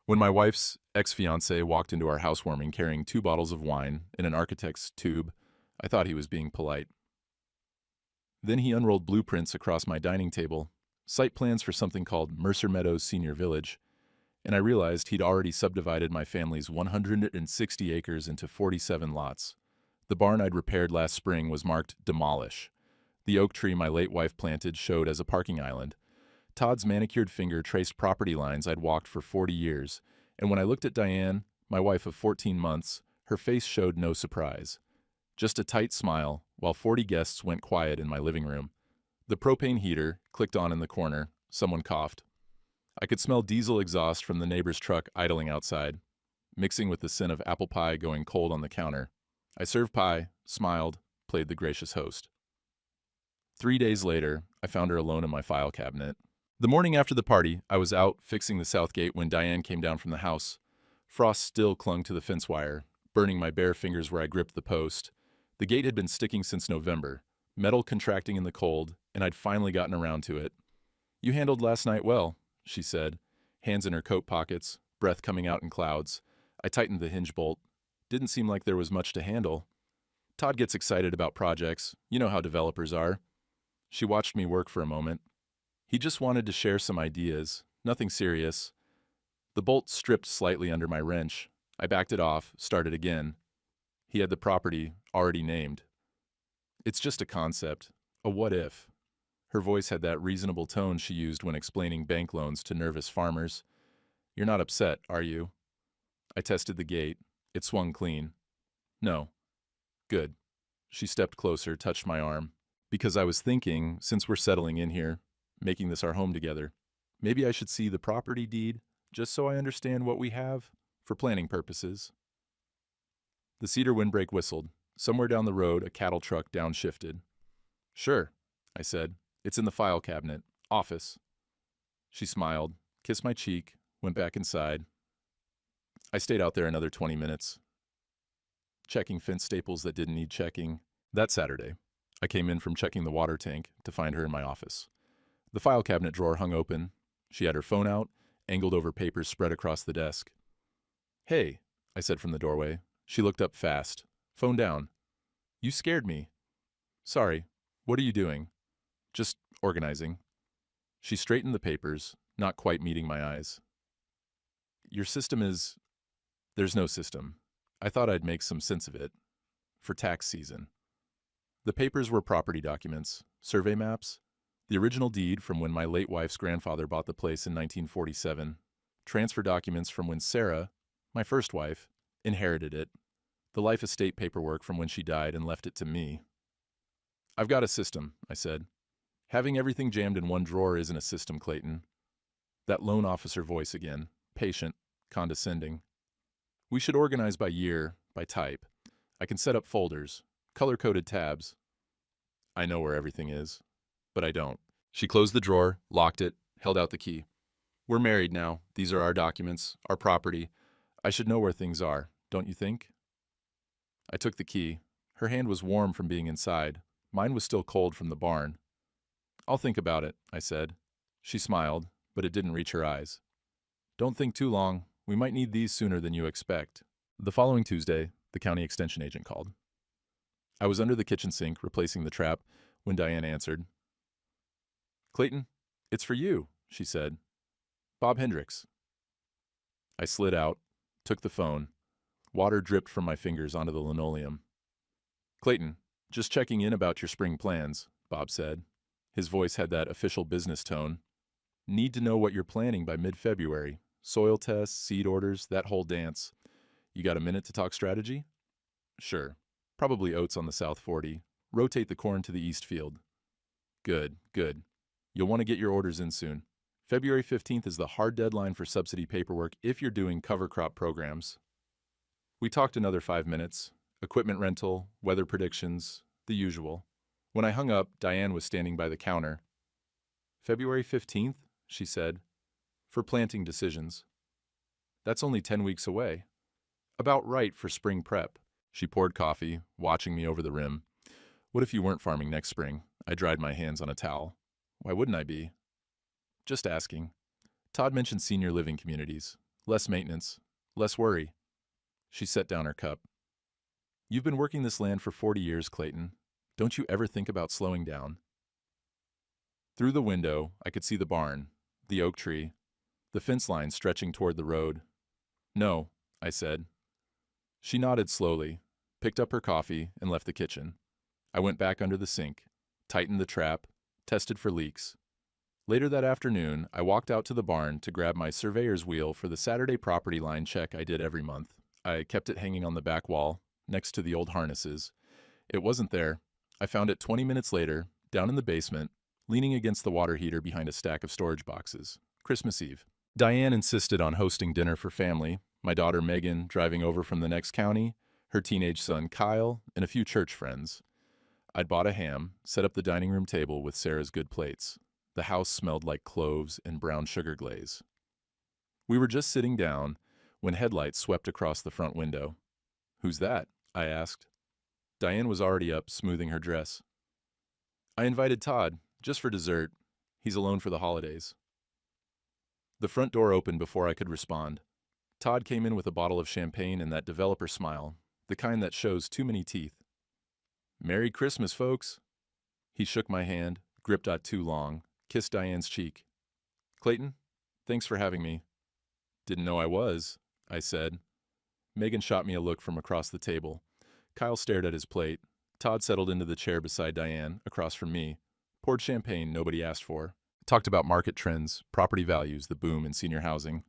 When my wife's ex-fiancé walked into our housewarming carrying 2 bottles of wine in an architect's tube, I thought he was being polite. Then he unrolled blueprints across my dining table, site plans for something called Mercer Meadows Senior Village, and I realized he'd already subdivided my family's 160 acres into 47 lots. The barn I'd repaired last spring was marked demolish. The oak tree my late wife planted showed as a parking island. Todd's manicured finger traced property lines I'd walked for 40 years, and when I looked at Diane, my wife of 14 months, her face showed no surprise. Just a tight smile, while 40 guests went quiet in my living room. The propane heater clicked on in the corner. Someone coughed. I could smell diesel exhaust from the neighbor's truck idling outside, mixing with the scent of apple pie going cold on the counter. I served pie, smiled, played the gracious host. 3 days later, I found her alone in my file cabinet. The morning after the party, I was out fixing the south gate when Diane came down from the house. Frost still clung to the fence wire, burning my bare fingers where I gripped the post. The gate had been sticking since November, metal contracting in the cold, and I'd finally gotten around to it. "You handled last night well," she said, hands in her coat pockets, breath coming out in clouds. I tightened the hinge bolt. Didn't seem like there was much to handle. Todd gets excited about projects. You know how developers are. She watched me work for a moment. He just wanted to share some ideas, nothing serious. The bolt stripped slightly under my wrench. I backed it off, started again. He had the property already named. "It's just a concept, a what if." Her voice had that reasonable tone she used when explaining bank loans to nervous farmers. "You're not upset, are you?" I tested the gate. It swung clean. "No." "Good." She stepped closer, touched my arm. "Because I was thinking, since we're settling in here, making this our home together, maybe I should see the property deed, just so I understand what we have, for planning purposes." The cedar windbreak whistled. Somewhere down the road, a cattle truck downshifted. "Sure," I said. "It's in the file cabinet. Office." She smiled, kissed my cheek, went back inside. I stayed out there another 20 minutes, checking fence staples that didn't need checking. That Saturday, I came in from checking the water tank to find her in my office. The file cabinet drawer hung open. She had her phone out, angled over papers spread across the desk. "Hey," I said from the doorway. She looked up fast. "Phone down." "You scared me." "Sorry. What are you doing?" "Just organizing." She straightened the papers, not quite meeting my eyes. "Your system is—" "There's no system. I thought I'd make some sense of it. For tax season." The papers were property documents, survey maps, the original deed from when my late wife's grandfather bought the place in 1947, transfer documents from when Sarah, my first wife, inherited it, the life estate paperwork from when she died and left it to me. "I've got a system," I said. "Having everything jammed in one drawer isn't a system, Clayton." That loan officer voice again, patient, condescending. "We should organize by year, by type. I can set up folders, color-coded tabs." I know where everything is, but I don't. She closed the drawer, locked it, held out the key. "We're married now. These are our documents, our property. I should know where things are, don't you think?" I took the key. Her hand was warm from being inside. Mine was still cold from the barn. "I'll think about it," I said. She smiled, but it didn't reach her eyes. "Don't think too long. We might need these sooner than you expect." The following Tuesday, the county extension agent called. I was under the kitchen sink, replacing the trap, when Diane answered. "Clayton, it's for you," she said. "Bob Hendricks." I slid out, took the phone. Water dripped from my fingers onto the linoleum. "Clayton, just checking in about your spring plans," Bob said. His voice had that official business tone. "Need to know what you're planning by mid-February. Soil tests, seed orders, that whole dance. You got a minute to talk strategy?" "Sure. Probably oats on the South 40. Rotate the corn to the east field." "Good, good. You'll want to get your orders in soon. February 15th is the hard deadline for subsidy paperwork if you're doing cover crop programs." We talked another 5 minutes. Equipment rental, weather predictions, the usual. When I hung up, Diane was standing by the counter. "February 15th, she said, "for planting decisions. That's only 10 weeks away. About right for spring prep." She poured coffee, watching me over the rim. "What if you weren't farming next spring?" I dried my hands on a towel. "Why wouldn't I be?" "Just asking. Todd mentioned senior living communities. Less maintenance. Less worry. She set down her cup. You've been working this land for 40 years, Clayton. Don't you ever think about slowing down? Through the window, I could see the barn, the oak tree, the fence line stretching toward the road. No, I said. She nodded slowly, picked up her coffee, and left the kitchen. I went back under the sink, tightened the trap, tested for leaks. Later that afternoon, I walked out to the barn to grab my surveyor's wheel for the Saturday property line check I did every month. I kept it hanging on the back wall, next to the old harnesses. It wasn't there. I found it 20 minutes later, down in the basement, leaning against the water heater behind a stack of storage boxes. Christmas Eve. Diane insisted on hosting dinner for family, my daughter Megan driving over from the next county, her teenage son Kyle, and a few church friends. I'd bought a ham, set up the dining room table with Sarah's good plates. The house smelled like cloves and brown sugar glaze. We were just sitting down when headlights swept across the front window. "Who's that?" I asked. Diane was already up, smoothing her dress. "I invited Todd, just for dessert. He's alone for the holidays." The front door opened before I could respond. Todd came in with a bottle of champagne and that developer smile, the kind that shows too many teeth. "Merry Christmas, folks." He shook my hand, gripped not too long, kissed Diane's cheek. "Clayton, thanks for having me." "Didn't know I was," I said. Megan shot me a look from across the table. Kyle stared at his plate. Todd settled into the chair beside Diane, across from me, poured champagne nobody asked for. Talked about market trends, property values, the boom in senior housing.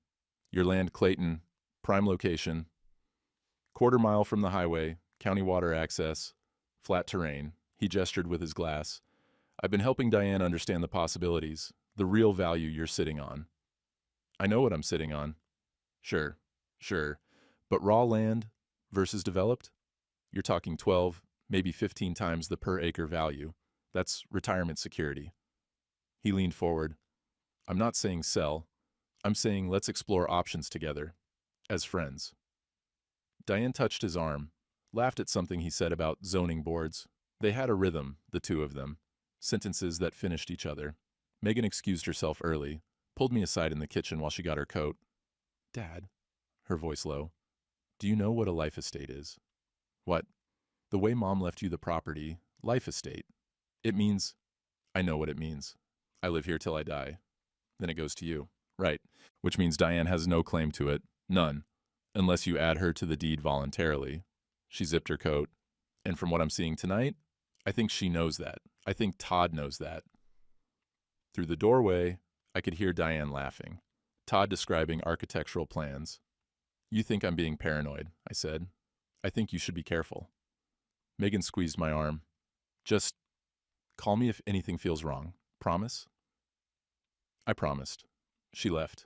"Your land, Clayton, prime location, quarter-mile from the highway, county water access, flat terrain." He gestured with his glass. "I've been helping Diane understand the possibilities, the real value you're sitting on." "I know what I'm sitting on." Sure. But raw land versus developed? You're talking 12, maybe 15 times the per-acre value. That's retirement security." He leaned forward. "I'm not saying sell. I'm saying let's explore options together. As friends." Diane touched his arm, laughed at something he said about zoning boards. They had a rhythm, the two of them. Sentences that finished each other. Megan excused herself early, pulled me aside in the kitchen while she got her coat. "Dad," her voice low, "do you know what a life estate is?" "What?" "The way Mom left you the property, life estate. It means—" "I know what it means. I live here till I die. Then it goes to you." "Right. Which means Diane has no claim to it. None. Unless you add her to the deed voluntarily." She zipped her coat. "And from what I'm seeing tonight, I think she knows that. I think Todd knows that." Through the doorway, I could hear Diane laughing. Todd describing architectural plans. "You think I'm being paranoid," I said. "I think you should be careful." Megan squeezed my arm. "Just call me if anything feels wrong. Promise?" I promised. She left.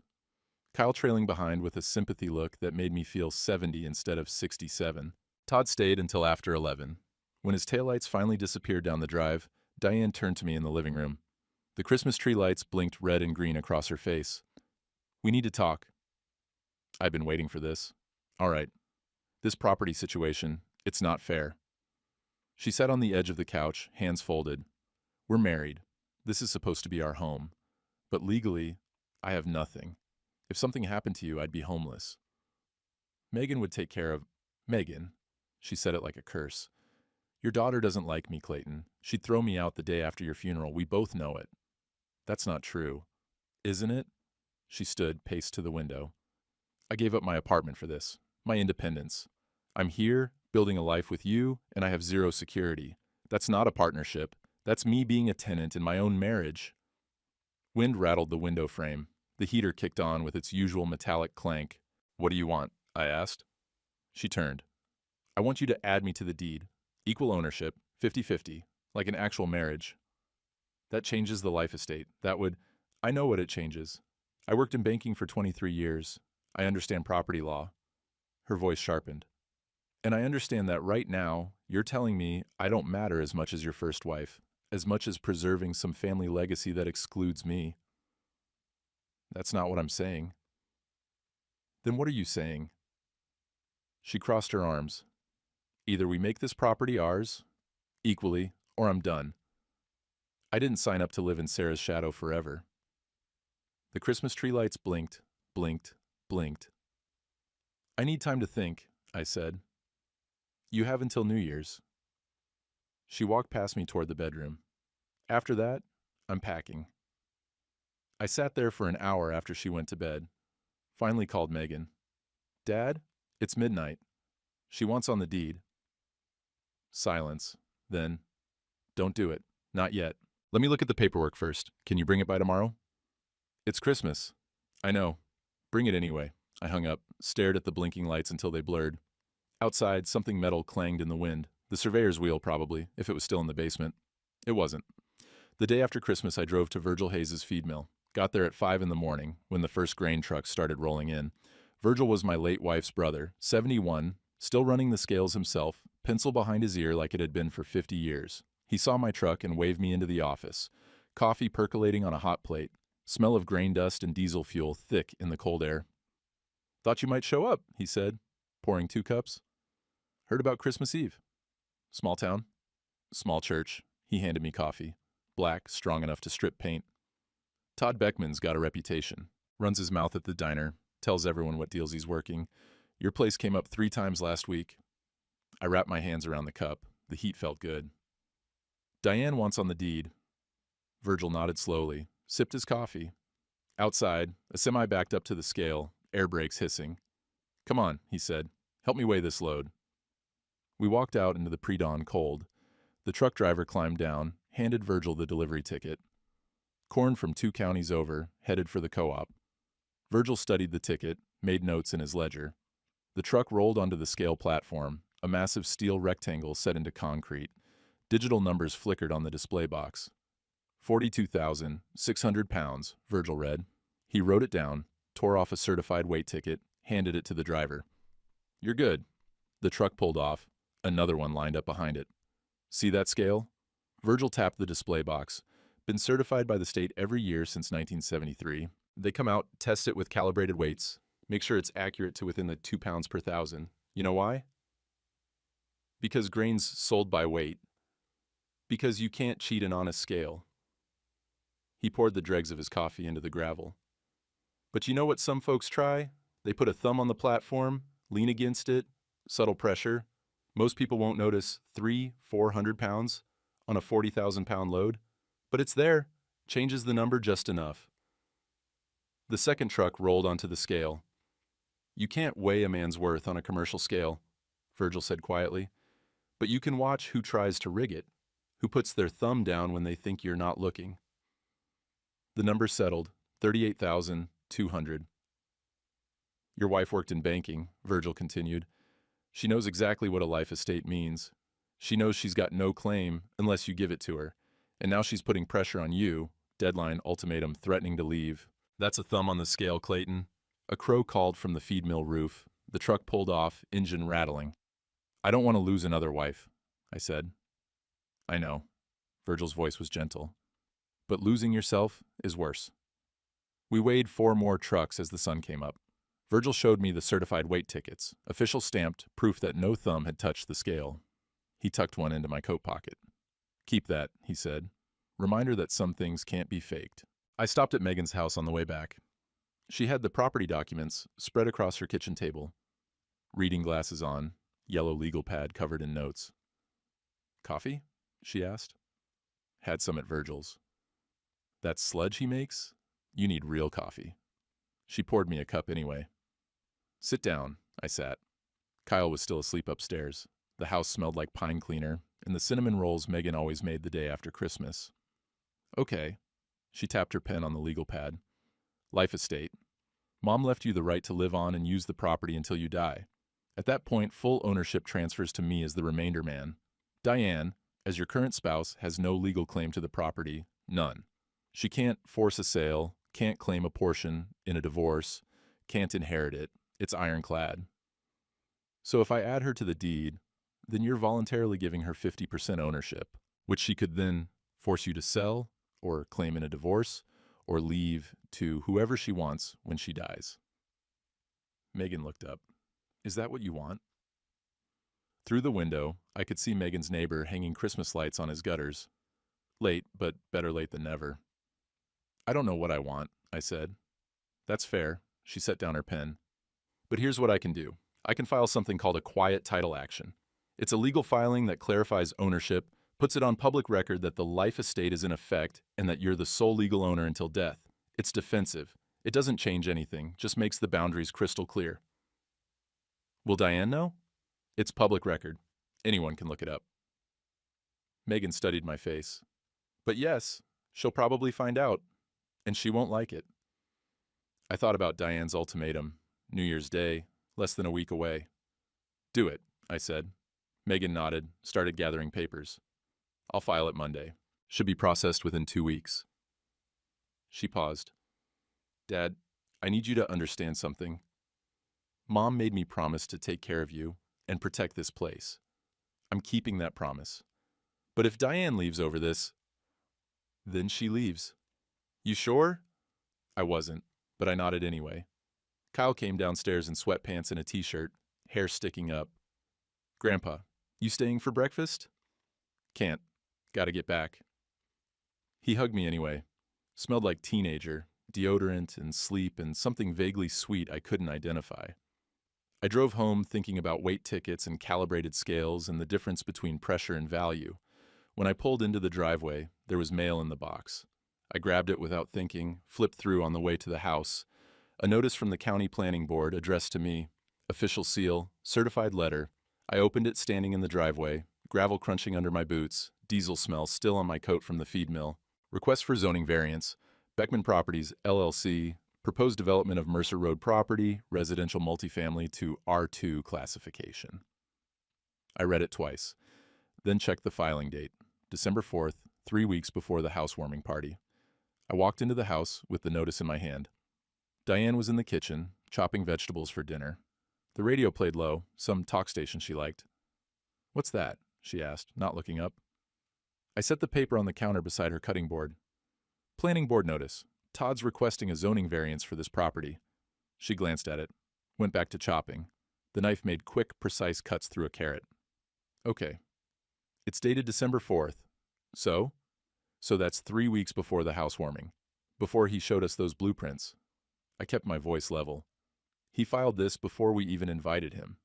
Kyle trailing behind with a sympathy look that made me feel 70 instead of 67. Todd stayed until after 11. When his taillights finally disappeared down the drive, Diane turned to me in the living room. The Christmas tree lights blinked red and green across her face. "We need to talk." "I've been waiting for this." "All right. This property situation, it's not fair." She sat on the edge of the couch, hands folded. "We're married. This is supposed to be our home. But legally, I have nothing. If something happened to you, I'd be homeless. Megan would take care of—" "Megan." She said it like a curse. "Your daughter doesn't like me, Clayton. She'd throw me out the day after your funeral. We both know it." "That's not true." "Isn't it?" She stood, paced to the window. "I gave up my apartment for this, my independence. I'm here, building a life with you, and I have zero security. That's not a partnership. That's me being a tenant in my own marriage." Wind rattled the window frame. The heater kicked on with its usual metallic clank. "What do you want?" I asked. She turned. "I want you to add me to the deed. Equal ownership, 50-50, like an actual marriage. That changes the life estate. That would—" "I know what it changes. I worked in banking for 23 years. I understand property law." Her voice sharpened. "And I understand that right now, you're telling me I don't matter as much as your first wife, as much as preserving some family legacy that excludes me." "That's not what I'm saying." "Then what are you saying?" She crossed her arms. "Either we make this property ours, equally, or I'm done. I didn't sign up to live in Sarah's shadow forever." The Christmas tree lights blinked, blinked, blinked. I need time to think, I said. You have until New Year's. She walked past me toward the bedroom. After that, I'm packing. I sat there for an hour after she went to bed. Finally called Megan. Dad, it's midnight. She wants on the deed. Silence. Then, don't do it. Not yet. Let me look at the paperwork first. Can you bring it by tomorrow? It's Christmas. I know. Bring it anyway. I hung up, stared at the blinking lights until they blurred. Outside, something metal clanged in the wind. The surveyor's wheel, probably, if it was still in the basement. It wasn't. The day after Christmas, I drove to Virgil Hayes's feed mill. Got there at 5 in the morning, when the first grain trucks started rolling in. Virgil was my late wife's brother, 71, still running the scales himself, pencil behind his ear like it had been for 50 years. He saw my truck and waved me into the office. Coffee percolating on a hot plate. Smell of grain dust and diesel fuel thick in the cold air. Thought you might show up, he said, pouring 2 cups. Heard about Christmas Eve. Small town? Small church. He handed me coffee. Black, strong enough to strip paint. Todd Beckman's got a reputation. Runs his mouth at the diner. Tells everyone what deals he's working. Your place came up 3 times last week. I wrapped my hands around the cup. The heat felt good. Diane wants on the deed. Virgil nodded slowly, sipped his coffee. Outside, a semi backed up to the scale, air brakes hissing. Come on, he said. Help me weigh this load. We walked out into the pre-dawn cold. The truck driver climbed down, handed Virgil the delivery ticket. Corn from 2 counties over, headed for the co-op. Virgil studied the ticket, made notes in his ledger. The truck rolled onto the scale platform, a massive steel rectangle set into concrete. Digital numbers flickered on the display box. 42,600 pounds, Virgil read. He wrote it down, tore off a certified weight ticket, handed it to the driver. You're good. The truck pulled off. Another one lined up behind it. See that scale? Virgil tapped the display box. Been certified by the state every year since 1973. They come out, test it with calibrated weights, make sure it's accurate to within the 2 pounds per thousand. You know why? Because grain's sold by weight. Because you can't cheat an honest scale. He poured the dregs of his coffee into the gravel. But you know what some folks try? They put a thumb on the platform, lean against it, subtle pressure. Most people won't notice 400 pounds on a 40,000 pound load. But it's there, changes the number just enough. The second truck rolled onto the scale. You can't weigh a man's worth on a commercial scale, Virgil said quietly. But you can watch who tries to rig it, who puts their thumb down when they think you're not looking. The number settled, 38,200. Your wife worked in banking, Virgil continued. She knows exactly what a life estate means. She knows she's got no claim unless you give it to her. And now she's putting pressure on you, deadline, ultimatum, threatening to leave. That's a thumb on the scale, Clayton. A crow called from the feed mill roof. The truck pulled off, engine rattling. I don't want to lose another wife, I said. I know. Virgil's voice was gentle. But losing yourself is worse. We weighed 4 more trucks as the sun came up. Virgil showed me the certified weight tickets, official stamped, proof that no thumb had touched the scale. He tucked one into my coat pocket. Keep that, he said. Reminder that some things can't be faked. I stopped at Megan's house on the way back. She had the property documents spread across her kitchen table. Reading glasses on, yellow legal pad covered in notes. Coffee? She asked. Had some at Virgil's. That sludge he makes? You need real coffee. She poured me a cup anyway. Sit down, I sat. Kyle was still asleep upstairs. The house smelled like pine cleaner, and the cinnamon rolls Megan always made the day after Christmas. Okay. She tapped her pen on the legal pad. Life estate. Mom left you the right to live on and use the property until you die. At that point, full ownership transfers to me as the remainder man. Diane, as your current spouse, has no legal claim to the property, none. She can't force a sale, can't claim a portion in a divorce, can't inherit it. It's ironclad. So if I add her to the deed, then you're voluntarily giving her 50% ownership, which she could then force you to sell or claim in a divorce or leave to whoever she wants when she dies. Megan looked up. Is that what you want? Through the window, I could see Megan's neighbor hanging Christmas lights on his gutters. Late, but better late than never. I don't know what I want, I said. That's fair. She set down her pen. But here's what I can do. I can file something called a quiet title action. It's a legal filing that clarifies ownership, puts it on public record that the life estate is in effect and that you're the sole legal owner until death. It's defensive. It doesn't change anything, just makes the boundaries crystal clear. Will Diane know? It's public record. Anyone can look it up. Megan studied my face. But yes, she'll probably find out, and she won't like it. I thought about Diane's ultimatum. New Year's Day, less than a week away. Do it, I said. Megan nodded, started gathering papers. I'll file it Monday. Should be processed within 2 weeks. She paused. Dad, I need you to understand something. Mom made me promise to take care of you and protect this place. I'm keeping that promise. But if Diane leaves over this, then she leaves. You sure? I wasn't, but I nodded anyway. Kyle came downstairs in sweatpants and a t-shirt, hair sticking up. Grandpa, you staying for breakfast? Can't. Gotta get back. He hugged me anyway. Smelled like teenager, deodorant and sleep and something vaguely sweet I couldn't identify. I drove home thinking about weight tickets and calibrated scales and the difference between pressure and value. When I pulled into the driveway, there was mail in the box. I grabbed it without thinking, flipped through on the way to the house. A notice from the county planning board addressed to me. Official seal, certified letter. I opened it standing in the driveway, gravel crunching under my boots, diesel smell still on my coat from the feed mill. Request for zoning variance. Beckman Properties, LLC. Proposed development of Mercer Road property, residential multifamily to R2 classification. I read it twice, then checked the filing date, December 4th, 3 weeks before the housewarming party. I walked into the house with the notice in my hand. Diane was in the kitchen, chopping vegetables for dinner. The radio played low, some talk station she liked. What's that? She asked, not looking up. I set the paper on the counter beside her cutting board. Planning board notice. Todd's requesting a zoning variance for this property. She glanced at it, went back to chopping. The knife made quick, precise cuts through a carrot. Okay. It's dated December 4th. So that's 3 weeks before the housewarming. Before he showed us those blueprints. I kept my voice level. He filed this before we even invited him.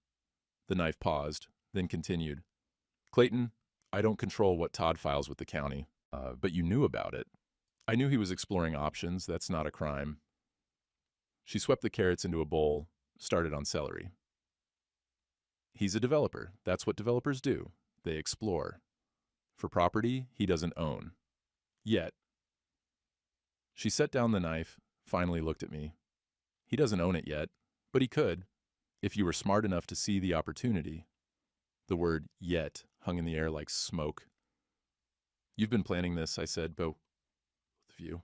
The knife paused, then continued. Clayton, I don't control what Todd files with the county, but you knew about it. I knew he was exploring options. That's not a crime. She swept the carrots into a bowl, started on celery. He's a developer. That's what developers do. They explore. For property he doesn't own. Yet. She set down the knife, finally looked at me. He doesn't own it yet, but he could, if you were smart enough to see the opportunity. The word yet hung in the air like smoke. You've been planning this, I said, both of you.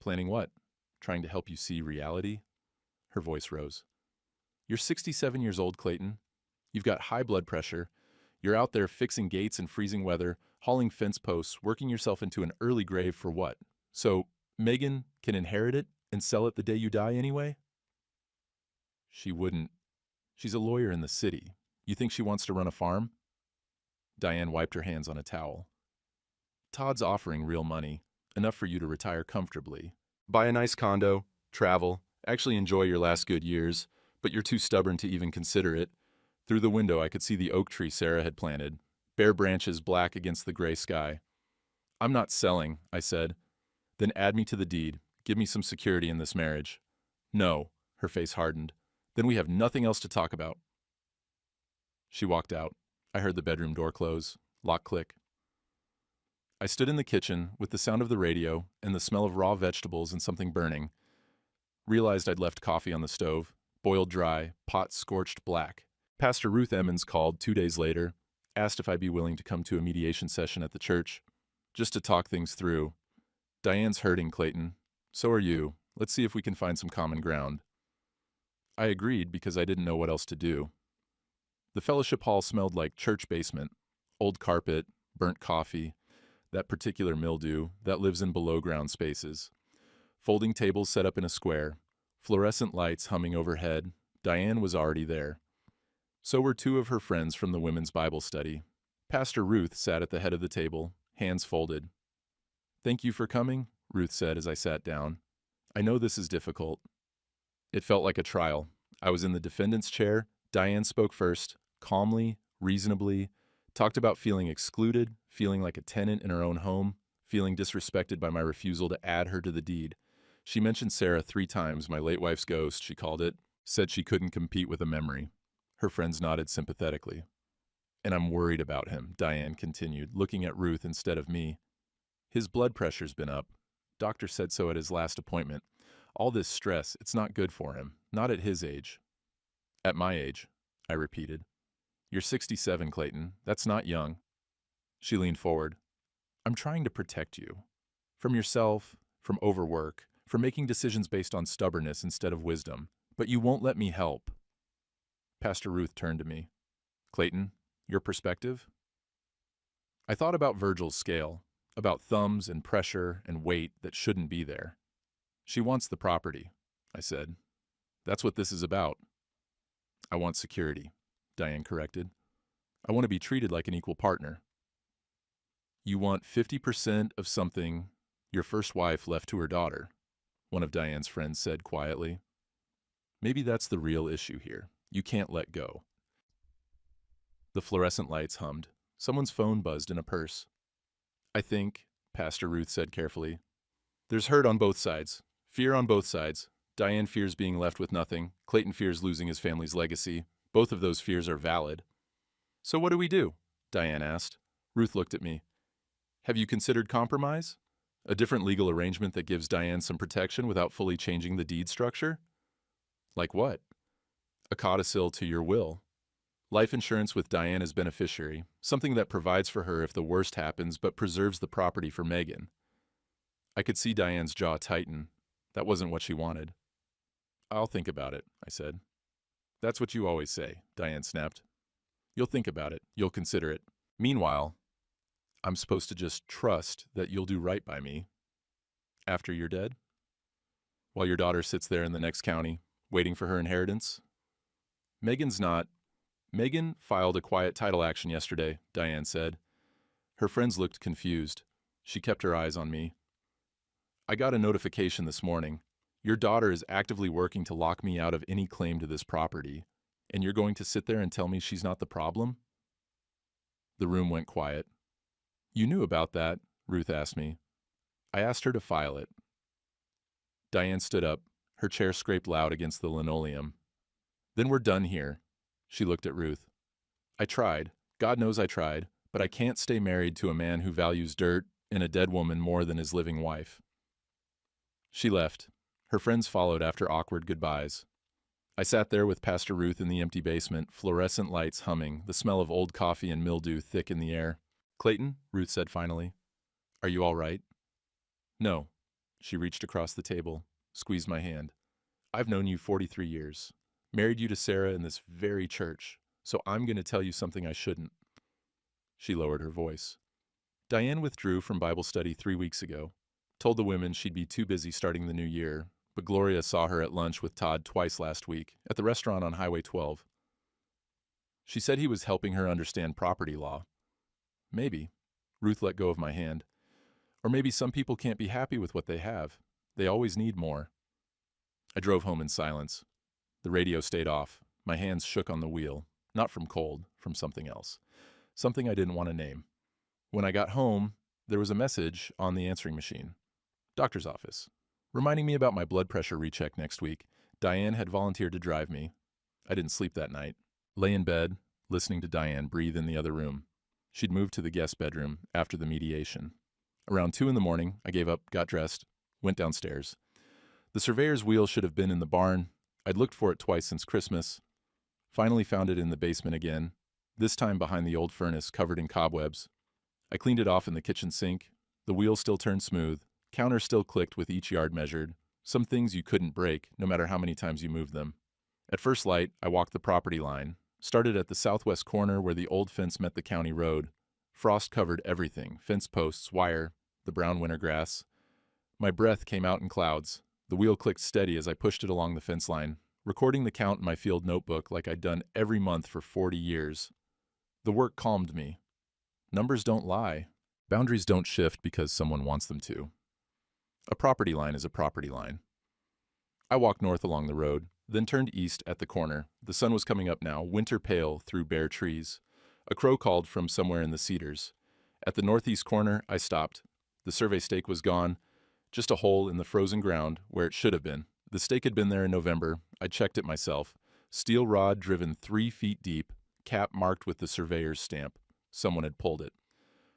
Planning what? Trying to help you see reality? Her voice rose. You're 67 years old, Clayton. You've got high blood pressure. You're out there fixing gates in freezing weather, hauling fence posts, working yourself into an early grave for what? So Megan can inherit it and sell it the day you die anyway? She wouldn't. She's a lawyer in the city. You think she wants to run a farm? Diane wiped her hands on a towel. Todd's offering real money, enough for you to retire comfortably. Buy a nice condo, travel, actually enjoy your last good years, but you're too stubborn to even consider it. Through the window I could see the oak tree Sarah had planted, bare branches black against the gray sky. I'm not selling, I said. Then add me to the deed. Give me some security in this marriage. No, her face hardened. Then we have nothing else to talk about. She walked out. I heard the bedroom door close, lock click. I stood in the kitchen with the sound of the radio and the smell of raw vegetables and something burning. Realized I'd left coffee on the stove, boiled dry, pot scorched black. Pastor Ruth Emmons called 2 days later, asked if I'd be willing to come to a mediation session at the church, just to talk things through. Diane's hurting, Clayton. So are you. Let's see if we can find some common ground. I agreed because I didn't know what else to do. The fellowship hall smelled like church basement, old carpet, burnt coffee, that particular mildew that lives in below-ground spaces. Folding tables set up in a square, fluorescent lights humming overhead. Diane was already there. So were two of her friends from the women's Bible study. Pastor Ruth sat at the head of the table, hands folded. Thank you for coming, Ruth said as I sat down. I know this is difficult. It felt like a trial. I was in the defendant's chair, Diane spoke first, calmly, reasonably, talked about feeling excluded, feeling like a tenant in her own home, feeling disrespected by my refusal to add her to the deed. She mentioned Sarah 3 times, my late wife's ghost, she called it, said she couldn't compete with a memory. Her friends nodded sympathetically. And I'm worried about him, Diane continued, looking at Ruth instead of me. His blood pressure's been up. Doctor said so at his last appointment. All this stress, it's not good for him. Not at his age. At my age, I repeated. You're 67, Clayton. That's not young. She leaned forward. I'm trying to protect you. From yourself, from overwork, from making decisions based on stubbornness instead of wisdom. But you won't let me help. Pastor Ruth turned to me. Clayton, your perspective? I thought about Virgil's scale, about thumbs and pressure and weight that shouldn't be there. She wants the property, I said. That's what this is about. I want security, Diane corrected. I want to be treated like an equal partner. You want 50% of something your first wife left to her daughter, one of Diane's friends said quietly. Maybe that's the real issue here. You can't let go. The fluorescent lights hummed. Someone's phone buzzed in a purse. I think, Pastor Ruth said carefully, there's hurt on both sides. Fear on both sides. Diane fears being left with nothing. Clayton fears losing his family's legacy. Both of those fears are valid. So what do we do? Diane asked. Ruth looked at me. Have you considered compromise? A different legal arrangement that gives Diane some protection without fully changing the deed structure? Like what? A codicil to your will. Life insurance with Diane as beneficiary, something that provides for her if the worst happens but preserves the property for Megan. I could see Diane's jaw tighten. That wasn't what she wanted. I'll think about it, I said. That's what you always say, Diane snapped. You'll think about it. You'll consider it. Meanwhile, I'm supposed to just trust that you'll do right by me after you're dead? While your daughter sits there in the next county, waiting for her inheritance? Megan's not. Megan filed a quiet title action yesterday, Diane said. Her friends looked confused. She kept her eyes on me. I got a notification this morning. Your daughter is actively working to lock me out of any claim to this property, and you're going to sit there and tell me she's not the problem? The room went quiet. You knew about that, Ruth asked me. I asked her to file it. Diane stood up. Her chair scraped loud against the linoleum. Then we're done here. She looked at Ruth. I tried. God knows I tried, but I can't stay married to a man who values dirt and a dead woman more than his living wife. She left. Her friends followed after awkward goodbyes. I sat there with Pastor Ruth in the empty basement, fluorescent lights humming, the smell of old coffee and mildew thick in the air. Clayton, Ruth said finally, are you all right? No. She reached across the table, squeezed my hand. I've known you 43 years. Married you to Sarah in this very church, so I'm going to tell you something I shouldn't. She lowered her voice. Diane withdrew from Bible study 3 weeks ago, told the women she'd be too busy starting the new year, but Gloria saw her at lunch with Todd twice last week, at the restaurant on Highway 12. She said he was helping her understand property law. Maybe. Ruth let go of my hand. Or maybe some people can't be happy with what they have. They always need more. I drove home in silence. The radio stayed off. My hands shook on the wheel, not from cold, from something else. Something I didn't want to name. When I got home, there was a message on the answering machine. Doctor's office. Reminding me about my blood pressure recheck next week. Diane had volunteered to drive me. I didn't sleep that night. Lay in bed, listening to Diane breathe in the other room. She'd moved to the guest bedroom after the mediation. Around 2 a.m, I gave up, got dressed, went downstairs. The surveyor's wheel should have been in the barn. I'd looked for it twice since Christmas. Finally found it in the basement again, this time behind the old furnace covered in cobwebs. I cleaned it off in the kitchen sink. The wheel still turned smooth. Counter still clicked with each yard measured. Some things you couldn't break, no matter how many times you moved them. At first light, I walked the property line. Started at the southwest corner where the old fence met the county road. Frost covered everything, fence posts, wire, the brown winter grass. My breath came out in clouds. The wheel clicked steady as I pushed it along the fence line, recording the count in my field notebook like I'd done every month for 40 years. The work calmed me. Numbers don't lie. Boundaries don't shift because someone wants them to. A property line is a property line. I walked north along the road. then turned east at the corner. The sun was coming up now, winter pale through bare trees. A crow called from somewhere in the cedars. At the northeast corner, I stopped. The survey stake was gone, just a hole in the frozen ground where it should have been. The stake had been there in November. I checked it myself. Steel rod driven 3 feet deep, cap marked with the surveyor's stamp. Someone had pulled it.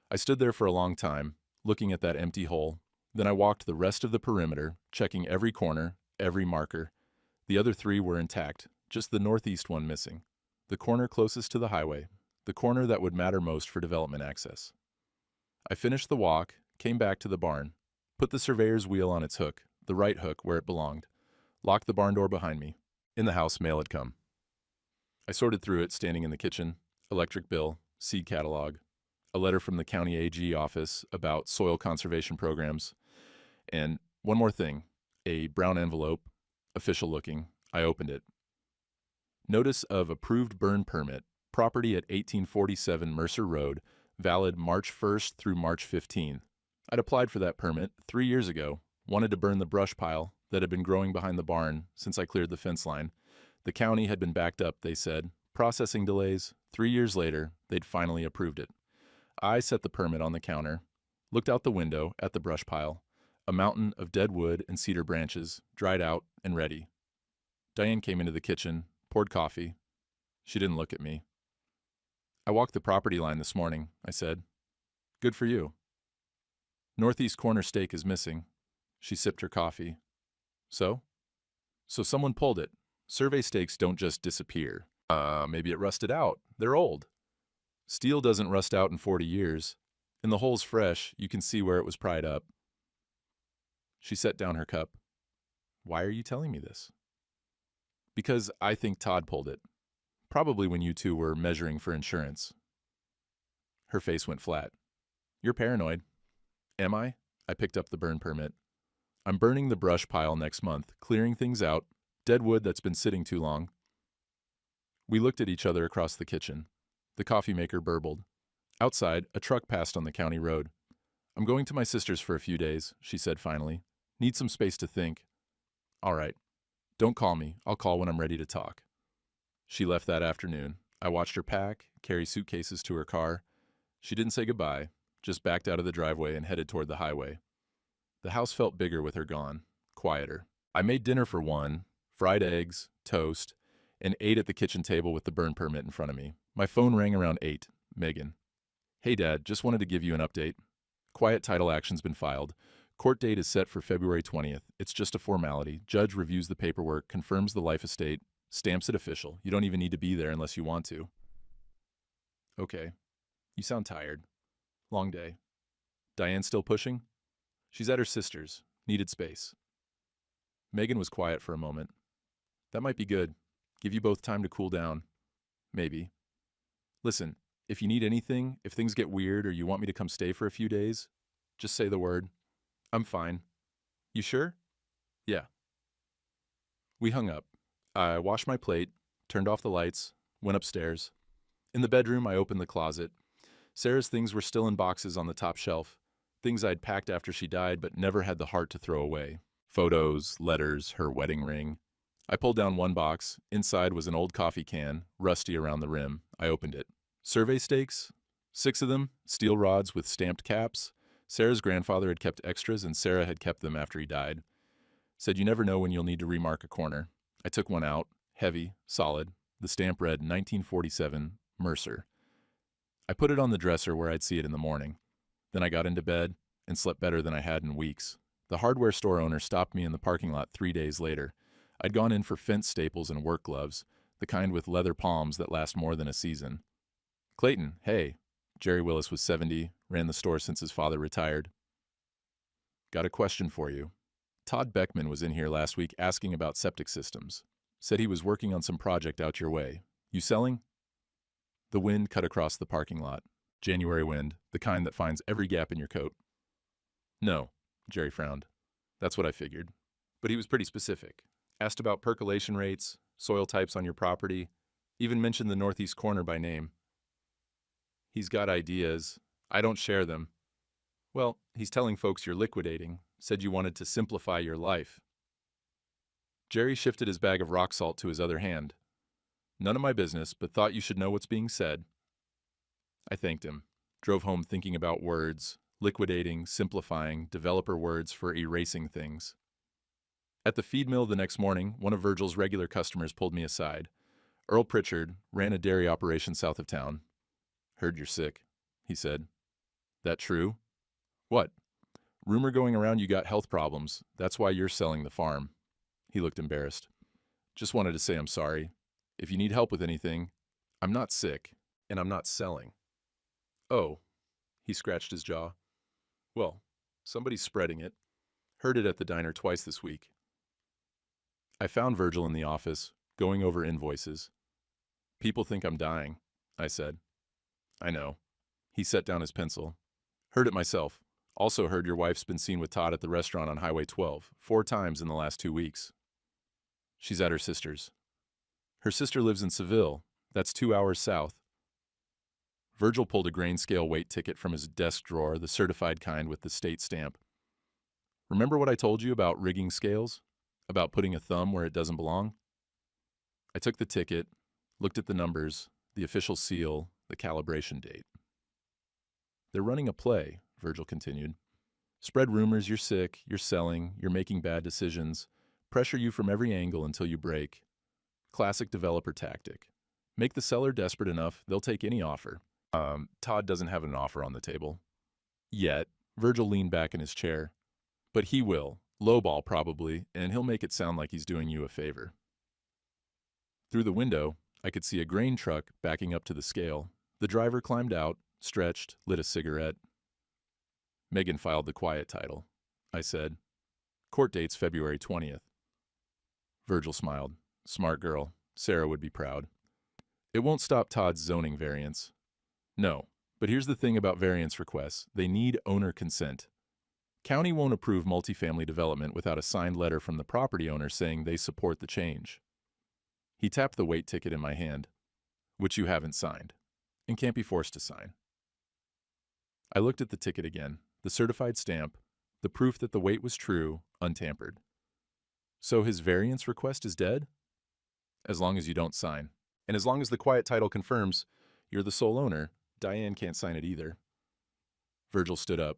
I stood there for a long time, looking at that empty hole. Then I walked the rest of the perimeter, checking every corner, every marker. The other 3 were intact, just the northeast one missing. The corner closest to the highway, the corner that would matter most for development access. I finished the walk, came back to the barn, put the surveyor's wheel on its hook, the right hook where it belonged, locked the barn door behind me. In the house, mail had come. I sorted through it, standing in the kitchen: electric bill, seed catalog, a letter from the county AG office about soil conservation programs, and one more thing, a brown envelope, official looking. I opened it. Notice of approved burn permit, property at 1847 Mercer Road, valid March 1st through March 15th. I'd applied for that permit 3 years ago, wanted to burn the brush pile that had been growing behind the barn since I cleared the fence line. The county had been backed up, they said. Processing delays. 3 years later, they'd finally approved it. I set the permit on the counter, looked out the window at the brush pile, a mountain of dead wood and cedar branches, dried out and ready. Diane came into the kitchen, poured coffee. She didn't look at me. I walked the property line this morning, I said. Good for you. Northeast corner stake is missing. She sipped her coffee. So? So someone pulled it. Survey stakes don't just disappear. Maybe it rusted out. They're old. Steel doesn't rust out in 40 years. And the hole's fresh. You can see where it was pried up. She set down her cup. Why are you telling me this? Because I think Todd pulled it. Probably when you two were measuring for insurance. Her face went flat. You're paranoid. Am I? I picked up the burn permit. I'm burning the brush pile next month, clearing things out, dead wood that's been sitting too long. We looked at each other across the kitchen. The coffee maker burbled. Outside, a truck passed on the county road. I'm going to my sister's for a few days, she said finally. Need some space to think. All right. Don't call me. I'll call when I'm ready to talk. She left that afternoon. I watched her pack, carry suitcases to her car. She didn't say goodbye, just backed out of the driveway and headed toward the highway. The house felt bigger with her gone, quieter. I made dinner for one, fried eggs, toast, and ate at the kitchen table with the burn permit in front of me. My phone rang around 8. Megan. Hey, Dad, just wanted to give you an update. Quiet title action's been filed. Court date is set for February 20th. It's just a formality. Judge reviews the paperwork, confirms the life estate, stamps it official. You don't even need to be there unless you want to. Okay. You sound tired. Long day. Diane still pushing? She's at her sister's. Needed space. Megan was quiet for a moment. That might be good. Give you both time to cool down. Maybe. Listen, if you need anything, if things get weird or you want me to come stay for a few days, just say the word. I'm fine. You sure? Yeah. We hung up. I washed my plate, turned off the lights, went upstairs. In the bedroom, I opened the closet. Sarah's things were still in boxes on the top shelf, things I'd packed after she died but never had the heart to throw away. Photos, letters, her wedding ring. I pulled down one box. Inside was an old coffee can, rusty around the rim. I opened it. Survey stakes? 6 of them, steel rods with stamped caps. Sarah's grandfather had kept extras and Sarah had kept them after he died. Said you never know when you'll need to remark a corner. I took one out, heavy, solid. The stamp read 1947, Mercer. I put it on the dresser where I'd see it in the morning. Then I got into bed and slept better than I had in weeks. The hardware store owner stopped me in the parking lot 3 days later. I'd gone in for fence staples and work gloves, the kind with leather palms that last more than a season. Clayton, hey. Jerry Willis was 70, ran the store since his father retired. Got a question for you. Todd Beckman was in here last week asking about septic systems. Said he was working on some project out your way. You selling? The wind cut across the parking lot. January wind, the kind that finds every gap in your coat. No, Jerry frowned. That's what I figured. But he was pretty specific. Asked about percolation rates, soil types on your property, even mentioned the northeast corner by name. He's got ideas. I don't share them. Well, he's telling folks you're liquidating, said you wanted to simplify your life. Jerry shifted his bag of rock salt to his other hand. None of my business, but thought you should know what's being said. I thanked him, drove home thinking about words, liquidating, simplifying, developer words for erasing things. At the feed mill the next morning, one of Virgil's regular customers pulled me aside. Earl Pritchard ran a dairy operation south of town. Heard you're sick, he said. That true? What? Rumor going around you got health problems. That's why you're selling the farm. He looked embarrassed. Just wanted to say I'm sorry. If you need help with anything, I'm not sick, and I'm not selling. Oh, he scratched his jaw. Well, somebody's spreading it. Heard it at the diner twice this week. I found Virgil in the office, going over invoices. People think I'm dying, I said. I know. He set down his pencil. Heard it myself. Also heard your wife's been seen with Todd at the restaurant on Highway 12, 4 times in the last 2 weeks. She's at her sister's. Her sister lives in Seville. That's 2 hours south. Virgil pulled a grain scale weight ticket from his desk drawer, the certified kind with the state stamp. Remember what I told you about rigging scales? About putting a thumb where it doesn't belong? I took the ticket, looked at the numbers, the official seal, the calibration date. They're running a play, Virgil continued. Spread rumors you're sick, you're selling, you're making bad decisions, pressure you from every angle until you break. Classic developer tactic. Make the seller desperate enough, they'll take any offer. Todd doesn't have an offer on the table. Yet. Virgil leaned back in his chair. But he will. Lowball probably, and he'll make it sound like he's doing you a favor. Through the window, I could see a grain truck backing up to the scale. The driver climbed out, stretched, lit a cigarette. Megan filed the quiet title. I said, Court date's February 20th. Virgil smiled. Smart girl. Sarah would be proud. It won't stop Todd's zoning variance. No, but here's the thing about variance requests. They need owner consent. County won't approve multifamily development without a signed letter from the property owner saying they support the change. He tapped the weight ticket in my hand, which you haven't signed, and can't be forced to sign. I looked at the ticket again, the certified stamp, the proof that the weight was true, untampered. So his variance request is dead? As long as you don't sign. And as long as the quiet title confirms you're the sole owner, Diane can't sign it either. Virgil stood up.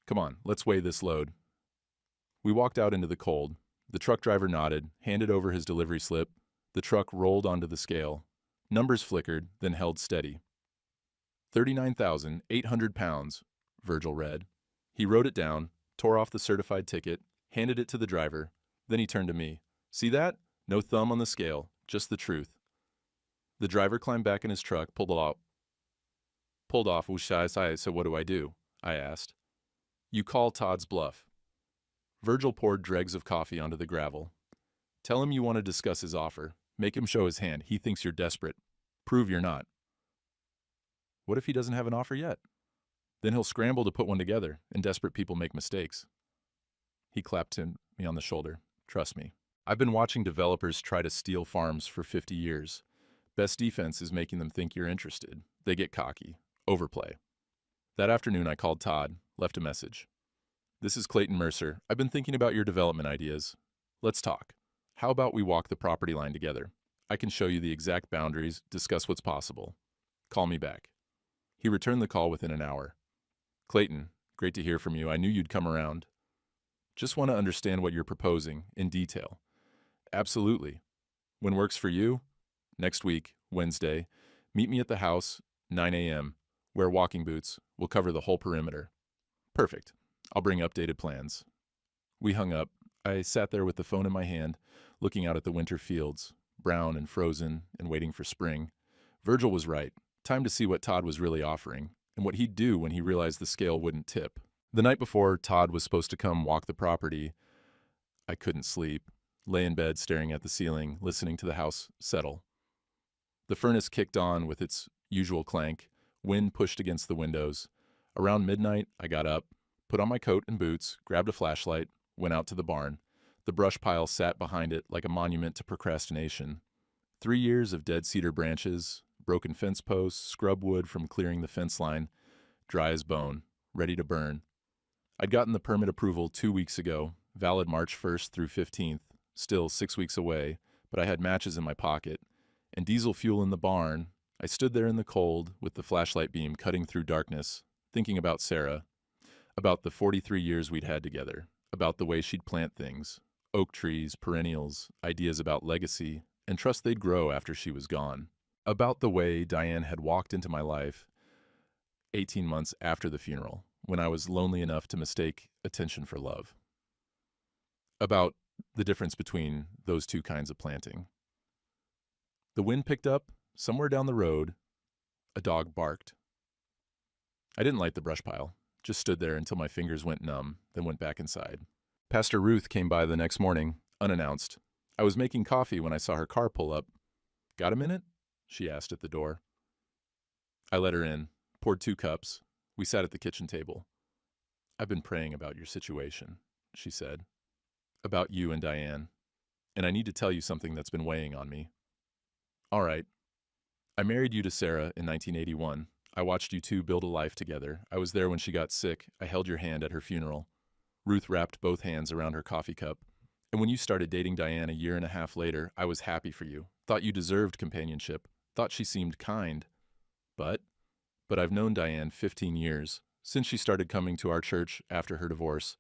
Come on, let's weigh this load. We walked out into the cold. The truck driver nodded, handed over his delivery slip. The truck rolled onto the scale. Numbers flickered, then held steady. 39,800 pounds, Virgil read. He wrote it down, tore off the certified ticket, handed it to the driver. Then he turned to me. See that? No thumb on the scale, just the truth. The driver climbed back in his truck, pulled off. So what do? I asked. You call Todd's bluff. Virgil poured dregs of coffee onto the gravel. Tell him you want to discuss his offer. Make him show his hand. He thinks you're desperate. Prove you're not. What if he doesn't have an offer yet? Then he'll scramble to put one together, and desperate people make mistakes. He clapped me on the shoulder. Trust me. I've been watching developers try to steal farms for 50 years. Best defense is making them think you're interested. They get cocky. Overplay. That afternoon, I called Todd, left a message. This is Clayton Mercer. I've been thinking about your development ideas. Let's talk. How about we walk the property line together? I can show you the exact boundaries, discuss what's possible. Call me back. He returned the call within an hour. Clayton, great to hear from you. I knew you'd come around. Just want to understand what you're proposing, in detail. Absolutely. When works for you? Next week, Wednesday. Meet me at the house, 9 a.m. Wear walking boots. We'll cover the whole perimeter. Perfect. I'll bring updated plans. We hung up. I sat there with the phone in my hand, looking out at the winter fields, brown and frozen and waiting for spring. Virgil was right. Time to see what Todd was really offering, and what he'd do when he realized the scale wouldn't tip. The night before Todd was supposed to come walk the property, I couldn't sleep, lay in bed staring at the ceiling, listening to the house settle. The furnace kicked on with its usual clank, wind pushed against the windows. Around midnight, I got up, put on my coat and boots, grabbed a flashlight, went out to the barn. The brush pile sat behind it like a monument to procrastination. 3 years of dead cedar branches, broken fence posts, scrub wood from clearing the fence line, dry as bone, ready to burn. I'd gotten the permit approval 2 weeks ago, valid March 1st through 15th, still 6 weeks away, but I had matches in my pocket, and diesel fuel in the barn. I stood there in the cold, with the flashlight beam cutting through darkness, thinking about Sarah, about the 43 years we'd had together, about the way she'd plant things, oak trees, perennials, ideas about legacy, and trust they'd grow after she was gone. About the way Diane had walked into my life 18 months after the funeral, when I was lonely enough to mistake attention for love. About the difference between those two kinds of planting. The wind picked up. Somewhere down the road, a dog barked. I didn't light the brush pile, just stood there until my fingers went numb, then went back inside. Pastor Ruth came by the next morning, unannounced. I was making coffee when I saw her car pull up. "Got a minute?" she asked at the door. I let her in, poured 2 cups. We sat at the kitchen table. "I've been praying about your situation," she said. "About you and Diane. And I need to tell you something that's been weighing on me." "All right. I married you to Sarah in 1981. I watched you two build a life together. I was there when she got sick. I held your hand at her funeral." Ruth wrapped both hands around her coffee cup. "And when you started dating Diane a year and a half later, I was happy for you. Thought you deserved companionship. Thought she seemed kind. But I've known Diane 15 years, since she started coming to our church after her divorce,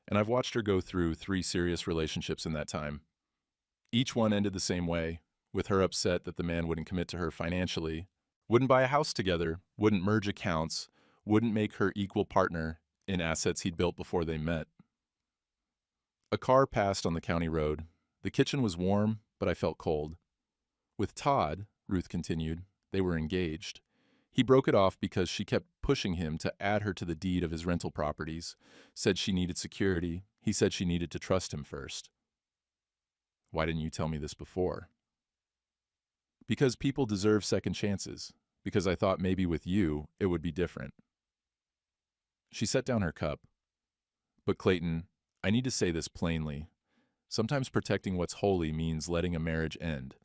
and I've watched her go through 3 serious relationships in that time. Each one ended the same way, with her upset that the man wouldn't commit to her financially, wouldn't buy a house together, wouldn't merge accounts, wouldn't make her equal partner in assets he'd built before they met. A car passed on the county road. The kitchen was warm, but I felt cold. With Todd, Ruth continued, they were engaged. He broke it off because she kept pushing him to add her to the deed of his rental properties, said she needed security. He said she needed to trust him first. "Why didn't you tell me this before?" "Because people deserve second chances. Because I thought maybe with you, it would be different." She set down her cup. "But Clayton, I need to say this plainly. Sometimes protecting what's holy means letting a marriage end.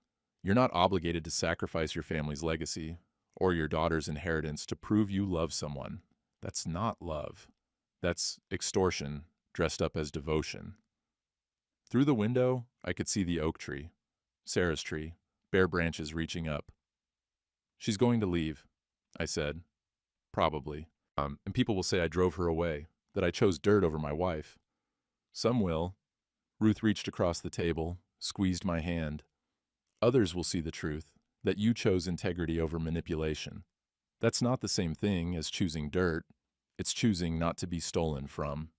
You're not obligated to sacrifice your family's legacy or your daughter's inheritance to prove you love someone. That's not love. That's extortion dressed up as devotion." Through the window, I could see the oak tree, Sarah's tree, bare branches reaching up. "She's going to leave," I said. "Probably. And people will say I drove her away, that I chose dirt over my wife. Some will." Ruth reached across the table, squeezed my hand. "Others will see the truth, that you chose integrity over manipulation. That's not the same thing as choosing dirt. It's choosing not to be stolen from."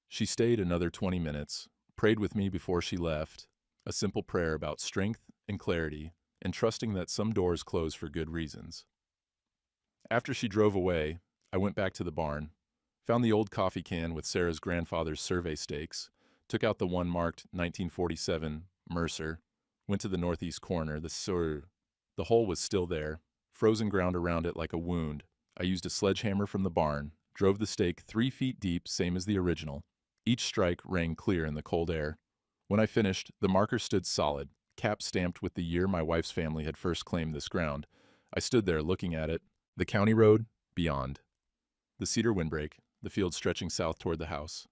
She stayed another 20 minutes, prayed with me before she left, a simple prayer about strength and clarity, and trusting that some doors close for good reasons. After she drove away, I went back to the barn, found the old coffee can with Sarah's grandfather's survey stakes, took out the one marked 1947 Mercer, went to the northeast corner, the hole was still there, frozen ground around it like a wound. I used a sledgehammer from the barn, drove the stake 3 feet deep, same as the original. Each strike rang clear in the cold air. When I finished, the marker stood solid, cap stamped with the year my wife's family had first claimed this ground. I stood there looking at it, the county road, beyond. The cedar windbreak, the field stretching south toward the house.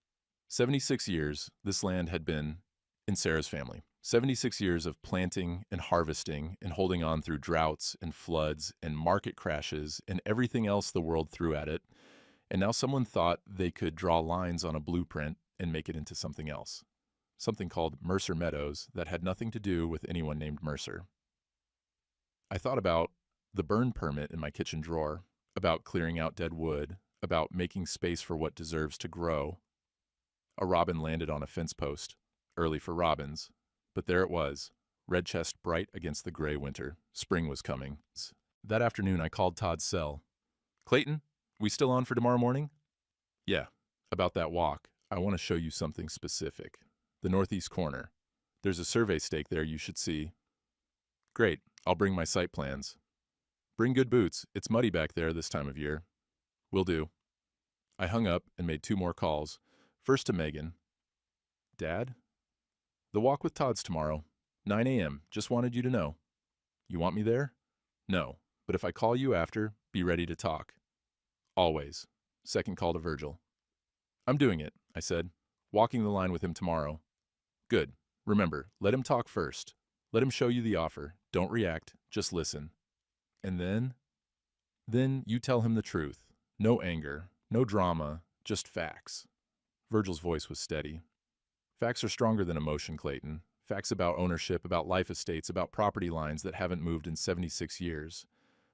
76 years this land had been in Sarah's family. 76 years of planting and harvesting and holding on through droughts and floods and market crashes and everything else the world threw at it. And now someone thought they could draw lines on a blueprint and make it into something else. Something called Mercer Meadows that had nothing to do with anyone named Mercer. I thought about the burn permit in my kitchen drawer, about clearing out dead wood, about making space for what deserves to grow. A robin landed on a fence post, early for robins, but there it was, red chest bright against the gray winter. Spring was coming. That afternoon I called Todd's cell. "Clayton, we still on for tomorrow morning?" "Yeah, about that walk. I want to show you something specific. The northeast corner. There's a survey stake there you should see." "Great, I'll bring my site plans." "Bring good boots. It's muddy back there this time of year." "Will do." I hung up and made 2 more calls. First to Megan. "Dad? The walk with Todd's tomorrow. 9 a.m. Just wanted you to know." "You want me there?" "No, but if I call you after, be ready to talk." "Always." Second call to Virgil. "I'm doing it," I said. "Walking the line with him tomorrow." "Good. Remember, let him talk first. Let him show you the offer. Don't react, just listen. And then you tell him the truth. No anger, no drama, just facts. Virgil's voice was steady. Facts are stronger than emotion, Clayton. Facts about ownership, about life estates, about property lines that haven't moved in 76 years.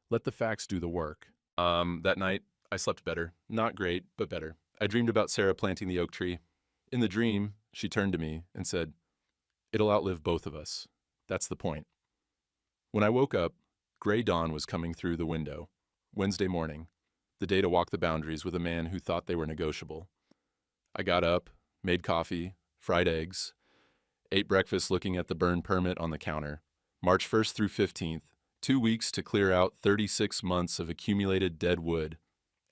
Let the facts do the work. That night, I slept better. Not great, but better. I dreamed about Sarah planting the oak tree. In the dream, she turned to me and said, "It'll outlive both of us. That's the point." When I woke up, gray dawn was coming through the window. Wednesday morning, the day to walk the boundaries with a man who thought they were negotiable. I got up, made coffee, fried eggs, ate breakfast looking at the burn permit on the counter. March 1st through 15th, 2 weeks to clear out 36 months of accumulated dead wood.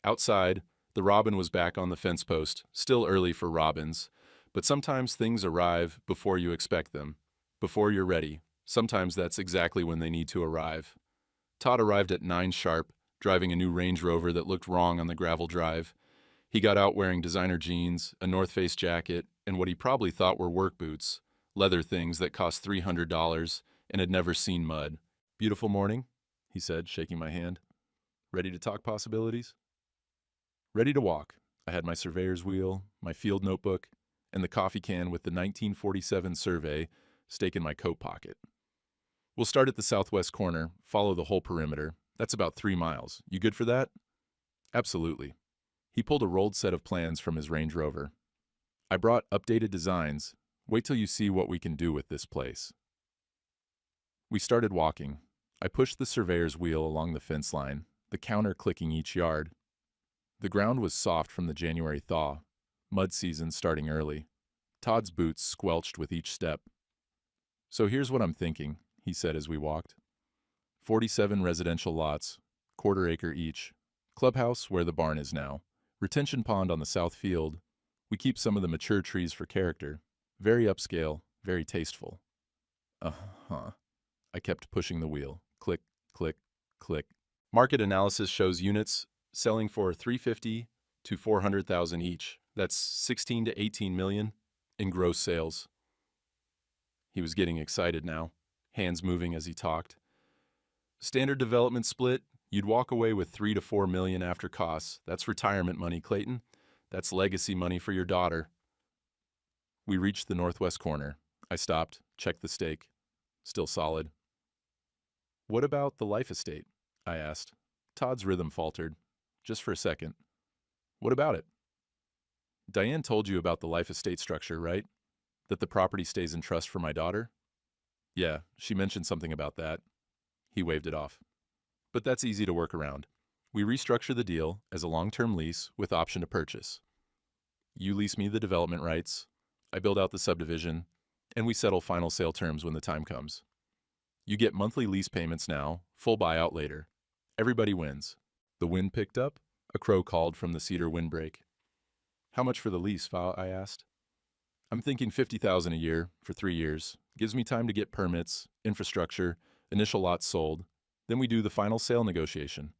Outside, the robin was back on the fence post, still early for robins, but sometimes things arrive before you expect them, before you're ready. Sometimes that's exactly when they need to arrive. Todd arrived at 9 sharp, driving a new Range Rover that looked wrong on the gravel drive. He got out wearing designer jeans, a North Face jacket, and what he probably thought were work boots, leather things that cost $300 and had never seen mud. "Beautiful morning," he said, shaking my hand. "Ready to talk possibilities?" Ready to walk. I had my surveyor's wheel, my field notebook, and the coffee can with the 1947 survey stake in my coat pocket. "We'll start at the southwest corner, follow the whole perimeter. That's about 3 miles. You good for that?" "Absolutely." He pulled a rolled set of plans from his Range Rover. "I brought updated designs. Wait till you see what we can do with this place." We started walking. I pushed the surveyor's wheel along the fence line, the counter clicking each yard. The ground was soft from the January thaw, mud season starting early. Todd's boots squelched with each step. "So here's what I'm thinking," he said as we walked. 47 residential lots, quarter acre each. Clubhouse where the barn is now. Retention pond on the south field. We keep some of the mature trees for character. Very upscale, very tasteful. Uh-huh. I kept pushing the wheel. Click, click, click. Market analysis shows units selling for $350,000 to $400,000 each. That's 16 to 18 million in gross sales. He was getting excited now, hands moving as he talked. Standard development split, you'd walk away with 3 to 4 million after costs. That's retirement money, Clayton. That's legacy money for your daughter. We reached the northwest corner. I stopped, checked the stake. Still solid. "What about the life estate?" I asked. Todd's rhythm faltered. Just for a second. "What about it?" "Diane told you about the life estate structure, right? That the property stays in trust for my daughter?" "Yeah, she mentioned something about that." He waved it off. "But that's easy to work around. We restructure the deal as a long-term lease with option to purchase. You lease me the development rights, I build out the subdivision, and we settle final sale terms when the time comes. You get monthly lease payments now, full buyout later. Everybody wins." The wind picked up. A crow called from the cedar windbreak. "How much for the lease, Fa?" I asked. "I'm thinking $50,000 a year for 3 years. Gives me time to get permits, infrastructure, initial lots sold. Then we do the final sale negotiation."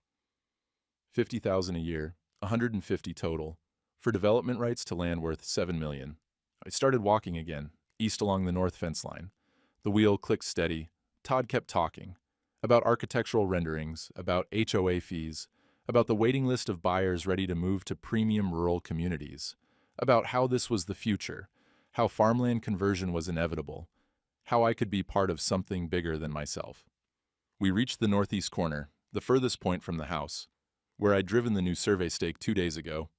$50,000 a year, $150 total, for development rights to land worth $7 million. I started walking again, east along the north fence line. The wheel clicked steady. Todd kept talking. About architectural renderings, about HOA fees, about the waiting list of buyers ready to move to premium rural communities, about how this was the future, how farmland conversion was inevitable, how I could be part of something bigger than myself. We reached the northeast corner, the furthest point from the house, where I'd driven the new survey stake 2 days ago.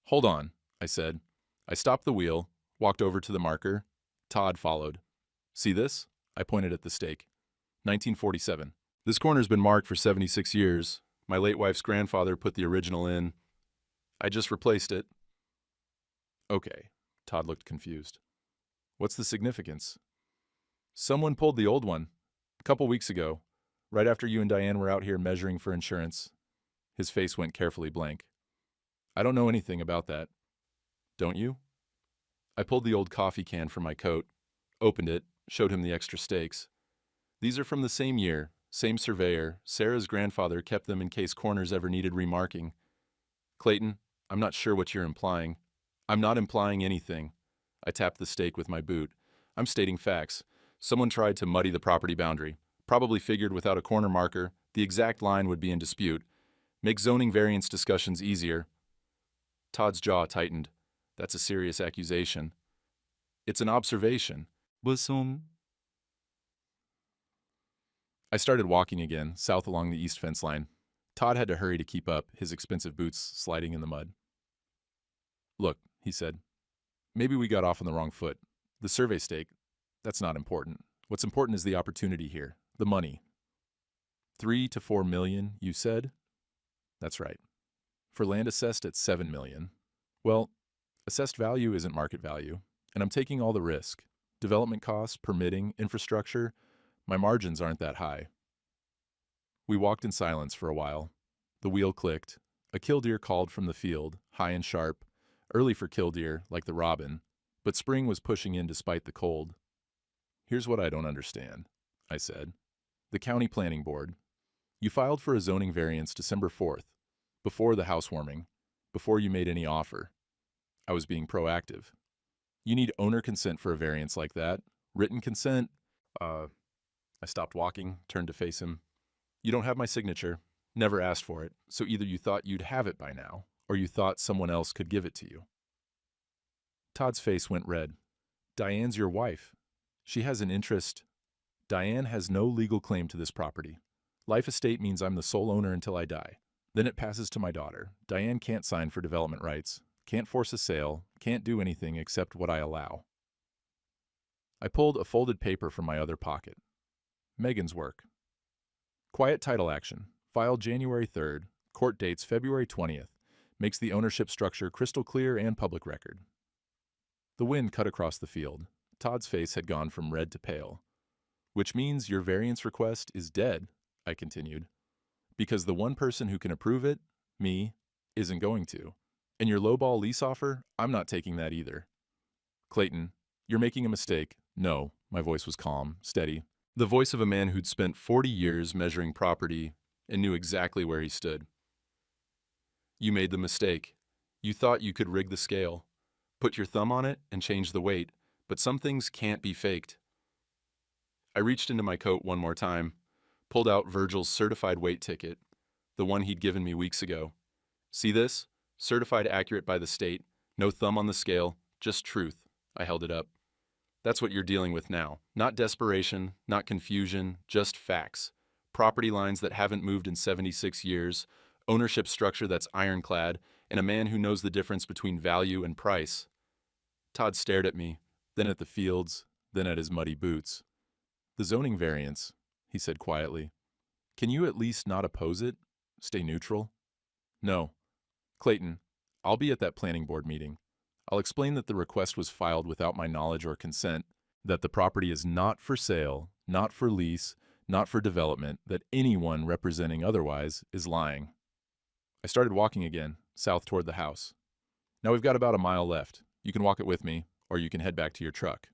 "Hold on," I said. I stopped the wheel, walked over to the marker. Todd followed. "See this?" I pointed at the stake. 1947. "This corner's been marked for 76 years. My late wife's grandfather put the original in. I just replaced it." "Okay." Todd looked confused. "What's the significance?" "Someone pulled the old one a couple weeks ago, right after you and Diane were out here measuring for insurance." His face went carefully blank. "I don't know anything about that." "Don't you?" I pulled the old coffee can from my coat, opened it, showed him the extra stakes. "These are from the same year, same surveyor. Sarah's grandfather kept them in case corners ever needed remarking." "Clayton, I'm not sure what you're implying." "I'm not implying anything." I tapped the stake with my boot. I'm stating facts. Someone tried to muddy the property boundary. Probably figured without a corner marker, the exact line would be in dispute. Make zoning variance discussions easier. Todd's jaw tightened. That's a serious accusation. It's an observation. 무슨 I started walking again, south along the east fence line. Todd had to hurry to keep up, his expensive boots sliding in the mud. Look, he said, maybe we got off on the wrong foot. The survey stake, that's not important. What's important is the opportunity here, the money. 3 to 4 million, you said? That's right. For land assessed at 7 million. Well, assessed value isn't market value, and I'm taking all the risk. Development costs, permitting, infrastructure, my margins aren't that high. We walked in silence for a while. The wheel clicked. A killdeer called from the field, high and sharp, early for killdeer, like the robin, but spring was pushing in despite the cold. Here's what I don't understand, I said. The county planning board. You filed for a zoning variance December 4th, before the housewarming, before you made any offer. I was being proactive. You need owner consent for a variance like that. Written consent. I stopped walking, turned to face him. You don't have my signature. Never asked for it, so either you thought you'd have it by now, or you thought someone else could give it to you. Todd's face went red. Diane's your wife. She has an interest. Diane has no legal claim to this property. Life estate means I'm the sole owner until I die. Then it passes to my daughter. Diane can't sign for development rights, can't force a sale, can't do anything except what I allow. I pulled a folded paper from my other pocket. Megan's work. Quiet title action. Filed January 3rd. Court dates February 20th. Makes the ownership structure crystal clear and public record. The wind cut across the field. Todd's face had gone from red to pale. Which means your variance request is dead, I continued. Because the one person who can approve it, me, isn't going to. And your lowball lease offer, I'm not taking that either. Clayton, you're making a mistake. No, my voice was calm, steady. The voice of a man who'd spent 40 years measuring property and knew exactly where he stood. You made the mistake. You thought you could rig the scale, put your thumb on it and change the weight, but some things can't be faked. I reached into my coat one more time, pulled out Virgil's certified weight ticket, the one he'd given me weeks ago. See this? Certified accurate by the state, no thumb on the scale, just truth. I held it up. That's what you're dealing with now. Not desperation, not confusion, just facts. Property lines that haven't moved in 76 years, ownership structure that's ironclad, and a man who knows the difference between value and price. Todd stared at me, then at the fields, then at his muddy boots. The zoning variance, he said quietly. Can you at least not oppose it? Stay neutral? No. Clayton, I'll be at that planning board meeting. I'll explain that the request was filed without my knowledge or consent, that the property is not for sale, not for lease, not for development, that anyone representing otherwise is lying. I started walking again, south toward the house. Now we've got about a mile left. You can walk it with me, or you can head back to your truck.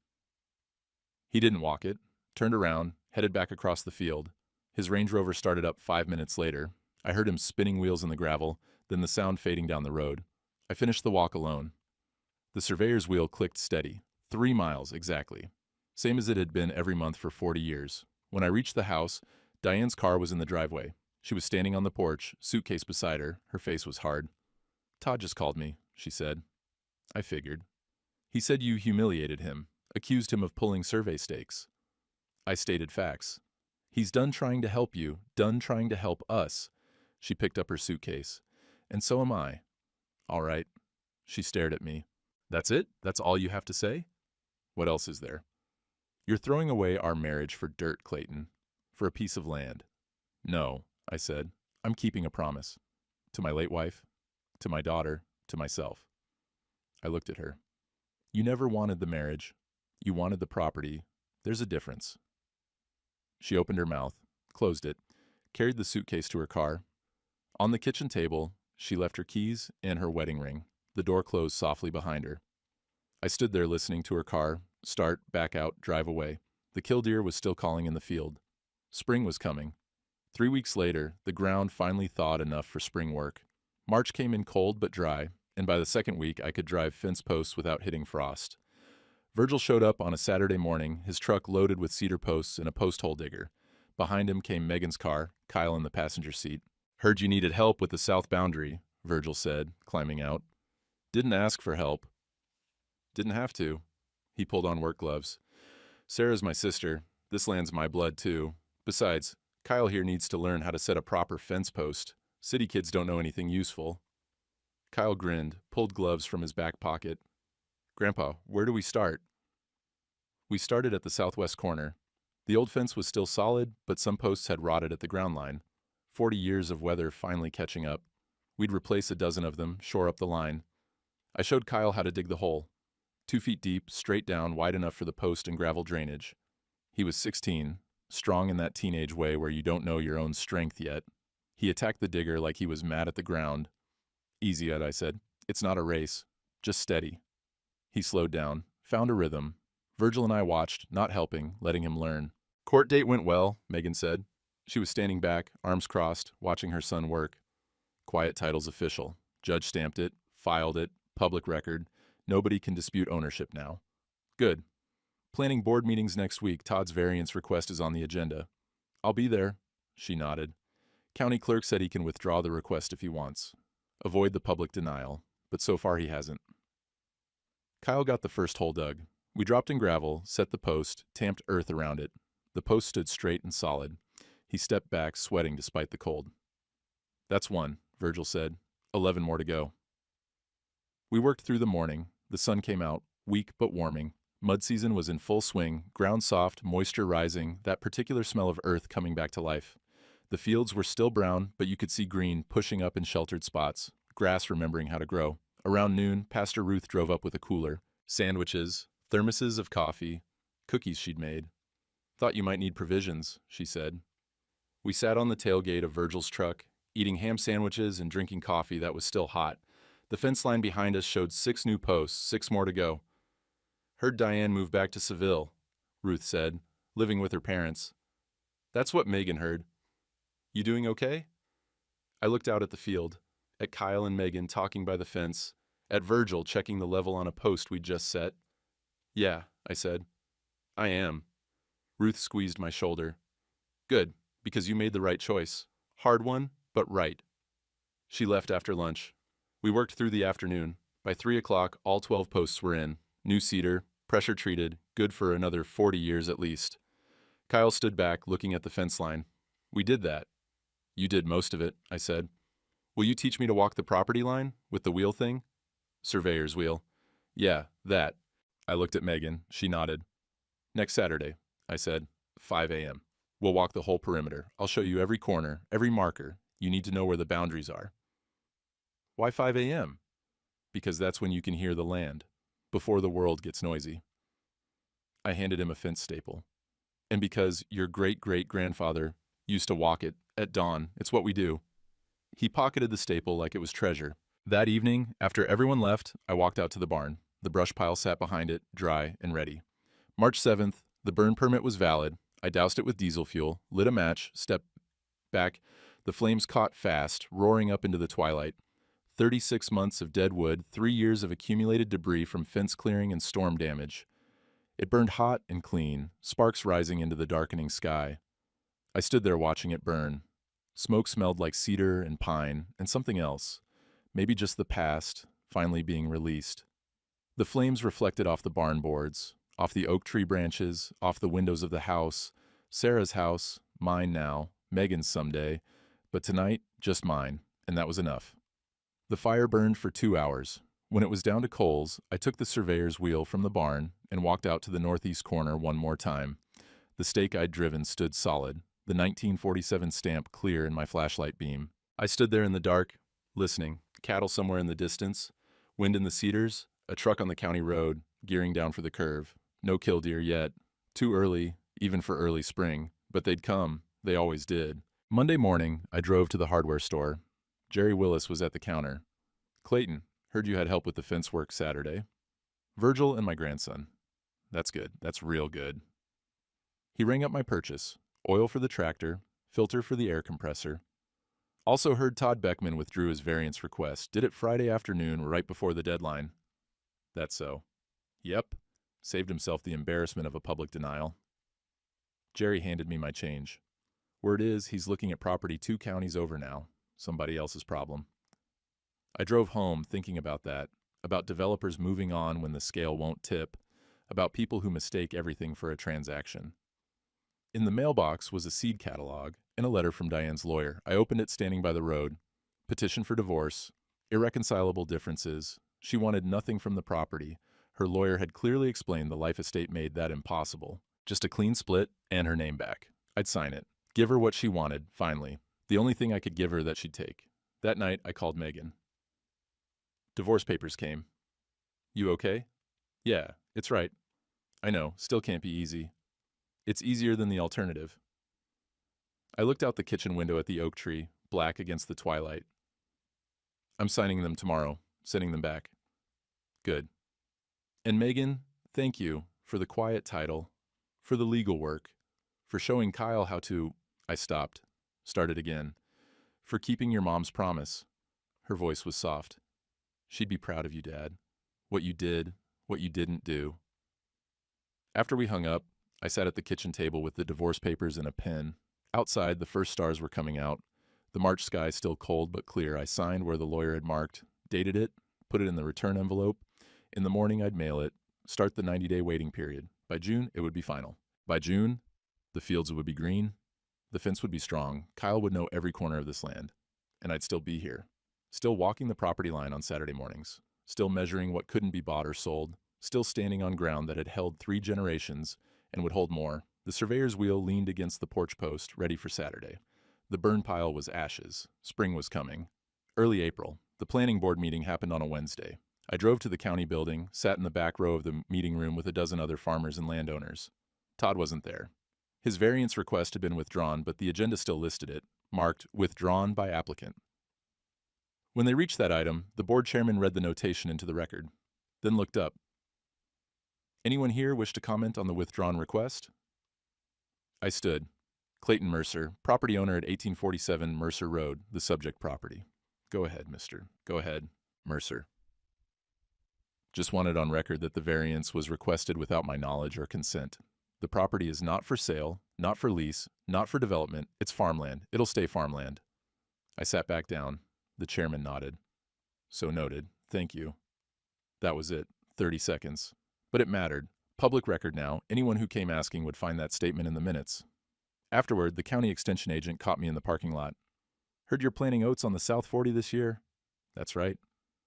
He didn't walk it, turned around, headed back across the field. His Range Rover started up 5 minutes later. I heard him spinning wheels in the gravel, then the sound fading down the road. I finished the walk alone. The surveyor's wheel clicked steady, 3 miles exactly, same as it had been every month for 40 years. When I reached the house, Diane's car was in the driveway. She was standing on the porch, suitcase beside her. Her face was hard. Todd just called me, she said. I figured. He said you humiliated him, accused him of pulling survey stakes. I stated facts. He's done trying to help you, done trying to help us. She picked up her suitcase. And so am I. All right. She stared at me. That's it? That's all you have to say? What else is there? You're throwing away our marriage for dirt, Clayton. For a piece of land. No, I said. I'm keeping a promise. To my late wife, to my daughter, to myself. I looked at her. You never wanted the marriage. You wanted the property. There's a difference. She opened her mouth, closed it, carried the suitcase to her car. On the kitchen table, she left her keys and her wedding ring. The door closed softly behind her. I stood there listening to her car, start, back out, drive away. The killdeer was still calling in the field. Spring was coming. 3 weeks later, the ground finally thawed enough for spring work. March came in cold but dry, and by the second week I could drive fence posts without hitting frost. Virgil showed up on a Saturday morning, his truck loaded with cedar posts and a post hole digger. Behind him came Megan's car, Kyle in the passenger seat. "Heard you needed help with the south boundary," Virgil said, climbing out. "Didn't ask for help." "Didn't have to." He pulled on work gloves. "Sarah's my sister. This land's my blood, too. Besides, Kyle here needs to learn how to set a proper fence post. City kids don't know anything useful." Kyle grinned, pulled gloves from his back pocket. "Grandpa, where do we start?" We started at the southwest corner. The old fence was still solid, but some posts had rotted at the ground line. 40 years of weather finally catching up. We'd replace a dozen of them, shore up the line. I showed Kyle how to dig the hole. 2 feet deep, straight down, wide enough for the post and gravel drainage. He was 16, strong in that teenage way where you don't know your own strength yet. He attacked the digger like he was mad at the ground. "Easy, Ed," I said. "It's not a race. Just steady." He slowed down, found a rhythm. Virgil and I watched, not helping, letting him learn. "Court date went well," Megan said. She was standing back, arms crossed, watching her son work. Quiet title's official. Judge stamped it, filed it, public record. Nobody can dispute ownership now. "Good. Planning board meetings next week. Todd's variance request is on the agenda." "I'll be there." She nodded. "County clerk said he can withdraw the request if he wants. Avoid the public denial, but so far he hasn't." Kyle got the first hole dug. We dropped in gravel, set the post, tamped earth around it. The post stood straight and solid. He stepped back, sweating despite the cold. "That's one," Virgil said. 11 more to go." We worked through the morning. The sun came out, weak but warming. Mud season was in full swing, ground soft, moisture rising, that particular smell of earth coming back to life. The fields were still brown, but you could see green pushing up in sheltered spots, grass remembering how to grow. Around noon, Pastor Ruth drove up with a cooler. Sandwiches, thermoses of coffee, cookies she'd made. "Thought you might need provisions," she said. We sat on the tailgate of Virgil's truck, eating ham sandwiches and drinking coffee that was still hot. The fence line behind us showed 6 new posts, 6 more to go. "Heard Diane moved back to Seville," Ruth said, living with her parents. "That's what Megan heard. You doing okay?" I looked out at the field, at Kyle and Megan talking by the fence, at Virgil checking the level on a post we'd just set. "Yeah," I said. "I am." Ruth squeezed my shoulder. "Good, because you made the right choice. Hard one, but right." She left after lunch. We worked through the afternoon. By 3 o'clock, all 12 posts were in. New cedar, pressure treated, good for another 40 years at least. Kyle stood back, looking at the fence line. "We did that." "You did most of it," I said. "Will you teach me to walk the property line, with the wheel thing?" "Surveyor's wheel." "Yeah, that." I looked at Megan. She nodded. "Next Saturday," I said. 5 a.m. We'll walk the whole perimeter. I'll show you every corner, every marker. You need to know where the boundaries are." "Why 5 a.m.? "Because that's when you can hear the land, before the world gets noisy." I handed him a fence staple. "And because your great-great-grandfather used to walk it at dawn. It's what we do." He pocketed the staple like it was treasure. That evening, after everyone left, I walked out to the barn. The brush pile sat behind it, dry and ready. March 7th, the burn permit was valid. I doused it with diesel fuel, lit a match, stepped back. The flames caught fast, roaring up into the twilight. 36 months of dead wood, 3 years of accumulated debris from fence clearing and storm damage. It burned hot and clean, sparks rising into the darkening sky. I stood there watching it burn. Smoke smelled like cedar and pine and something else, maybe just the past, finally being released. The flames reflected off the barn boards, off the oak tree branches, off the windows of the house, Sarah's house, mine now, Megan's someday, but tonight, just mine, and that was enough. The fire burned for 2 hours. When it was down to coals, I took the surveyor's wheel from the barn and walked out to the northeast corner one more time. The stake I'd driven stood solid, the 1947 stamp clear in my flashlight beam. I stood there in the dark, listening, cattle somewhere in the distance, wind in the cedars, a truck on the county road, gearing down for the curve. No killdeer yet. Too early, even for early spring, but they'd come. They always did. Monday morning, I drove to the hardware store. Jerry Willis was at the counter. "Clayton, heard you had help with the fence work Saturday." "Virgil and my grandson." "That's good. That's real good." He rang up my purchase. Oil for the tractor, filter for the air compressor. Also heard Todd Beckman withdrew his variance request. Did it Friday afternoon, right before the deadline. "That's so." "Yep. Saved himself the embarrassment of a public denial. Jerry handed me my change. Word is, he's looking at property 2 counties over now. Somebody else's problem. I drove home thinking about that, about developers moving on when the scale won't tip, about people who mistake everything for a transaction. In the mailbox was a seed catalog and a letter from Diane's lawyer. I opened it standing by the road. Petition for divorce, irreconcilable differences. She wanted nothing from the property. Her lawyer had clearly explained the life estate made that impossible. Just a clean split and her name back. I'd sign it. Give her what she wanted, finally. The only thing I could give her that she'd take. That night, I called Megan. Divorce papers came. You okay? Yeah, it's right. I know, still can't be easy. It's easier than the alternative. I looked out the kitchen window at the oak tree, black against the twilight. I'm signing them tomorrow, sending them back. Good. And Megan, thank you for the quiet title, for the legal work, for showing Kyle how to... I stopped, started again. For keeping your mom's promise. Her voice was soft. She'd be proud of you, Dad. What you did, what you didn't do. After we hung up, I sat at the kitchen table with the divorce papers and a pen. Outside, the first stars were coming out. The March sky still cold but clear. I signed where the lawyer had marked, dated it, put it in the return envelope. In the morning, I'd mail it, start the 90-day waiting period. By June, it would be final. By June, the fields would be green, the fence would be strong, Kyle would know every corner of this land, and I'd still be here. Still walking the property line on Saturday mornings, still measuring what couldn't be bought or sold, still standing on ground that had held 3 generations and would hold more. The surveyor's wheel leaned against the porch post, ready for Saturday. The burn pile was ashes. Spring was coming. Early April. The planning board meeting happened on a Wednesday. I drove to the county building, sat in the back row of the meeting room with a dozen other farmers and landowners. Todd wasn't there. His variance request had been withdrawn, but the agenda still listed it, marked withdrawn by applicant. When they reached that item, the board chairman read the notation into the record, then looked up. Anyone here wish to comment on the withdrawn request? I stood. Clayton Mercer, property owner at 1847 Mercer Road, the subject property. Go ahead, mister. Go ahead, Mercer. Just wanted on record that the variance was requested without my knowledge or consent. The property is not for sale, not for lease, not for development. It's farmland. It'll stay farmland. I sat back down. The chairman nodded. So noted. Thank you. That was it. 30 seconds. But it mattered. Public record now. Anyone who came asking would find that statement in the minutes. Afterward, the county extension agent caught me in the parking lot. Heard you're planting oats on the South 40 this year? That's right.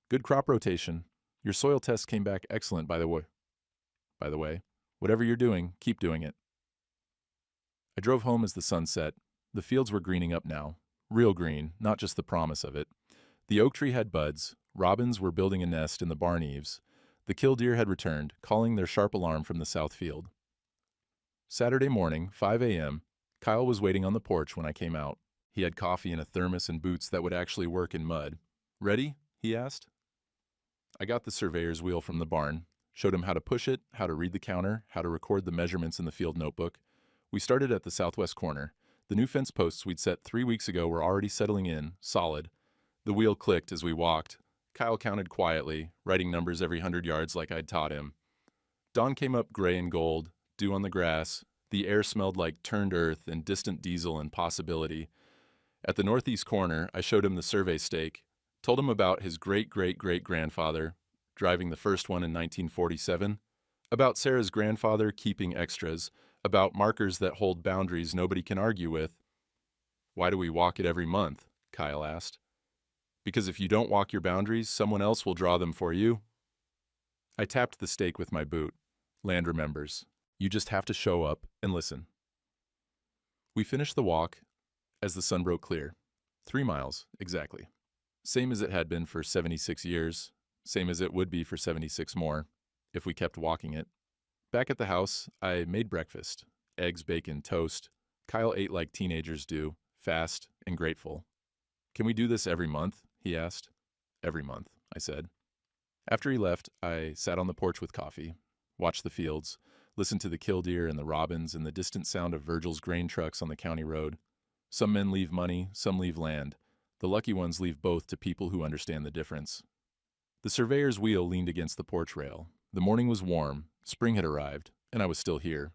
Good crop rotation. Your soil tests came back excellent, by the way. Whatever you're doing, keep doing it. I drove home as the sun set. The fields were greening up now. Real green, not just the promise of it. The oak tree had buds. Robins were building a nest in the barn eaves. The killdeer had returned, calling their sharp alarm from the south field. Saturday morning, 5 a.m., Kyle was waiting on the porch when I came out. He had coffee in a thermos and boots that would actually work in mud. Ready? He asked. I got the surveyor's wheel from the barn, showed him how to push it, how to read the counter, how to record the measurements in the field notebook. We started at the southwest corner. The new fence posts we'd set 3 weeks ago were already settling in, solid. The wheel clicked as we walked. Kyle counted quietly, writing numbers every 100 yards like I'd taught him. Dawn came up gray and gold, dew on the grass. The air smelled like turned earth and distant diesel and possibility. At the northeast corner, I showed him the survey stake, told him about his great-great-great-grandfather, driving the first one in 1947, about Sarah's grandfather keeping extras, about markers that hold boundaries nobody can argue with. Why do we walk it every month? Kyle asked. Because if you don't walk your boundaries, someone else will draw them for you. I tapped the stake with my boot. Land remembers. You just have to show up and listen. We finished the walk as the sun broke clear. 3 miles, exactly. Same as it had been for 76 years, same as it would be for 76 more, if we kept walking it. Back at the house, I made breakfast. Eggs, bacon, toast. Kyle ate like teenagers do, fast and grateful. Can we do this every month? He asked. Every month, I said. After he left, I sat on the porch with coffee, watched the fields, listened to the killdeer and the robins and the distant sound of Virgil's grain trucks on the county road. Some men leave money, some leave land. The lucky ones leave both to people who understand the difference. The surveyor's wheel leaned against the porch rail. The morning was warm, Spring had arrived, and I was still here,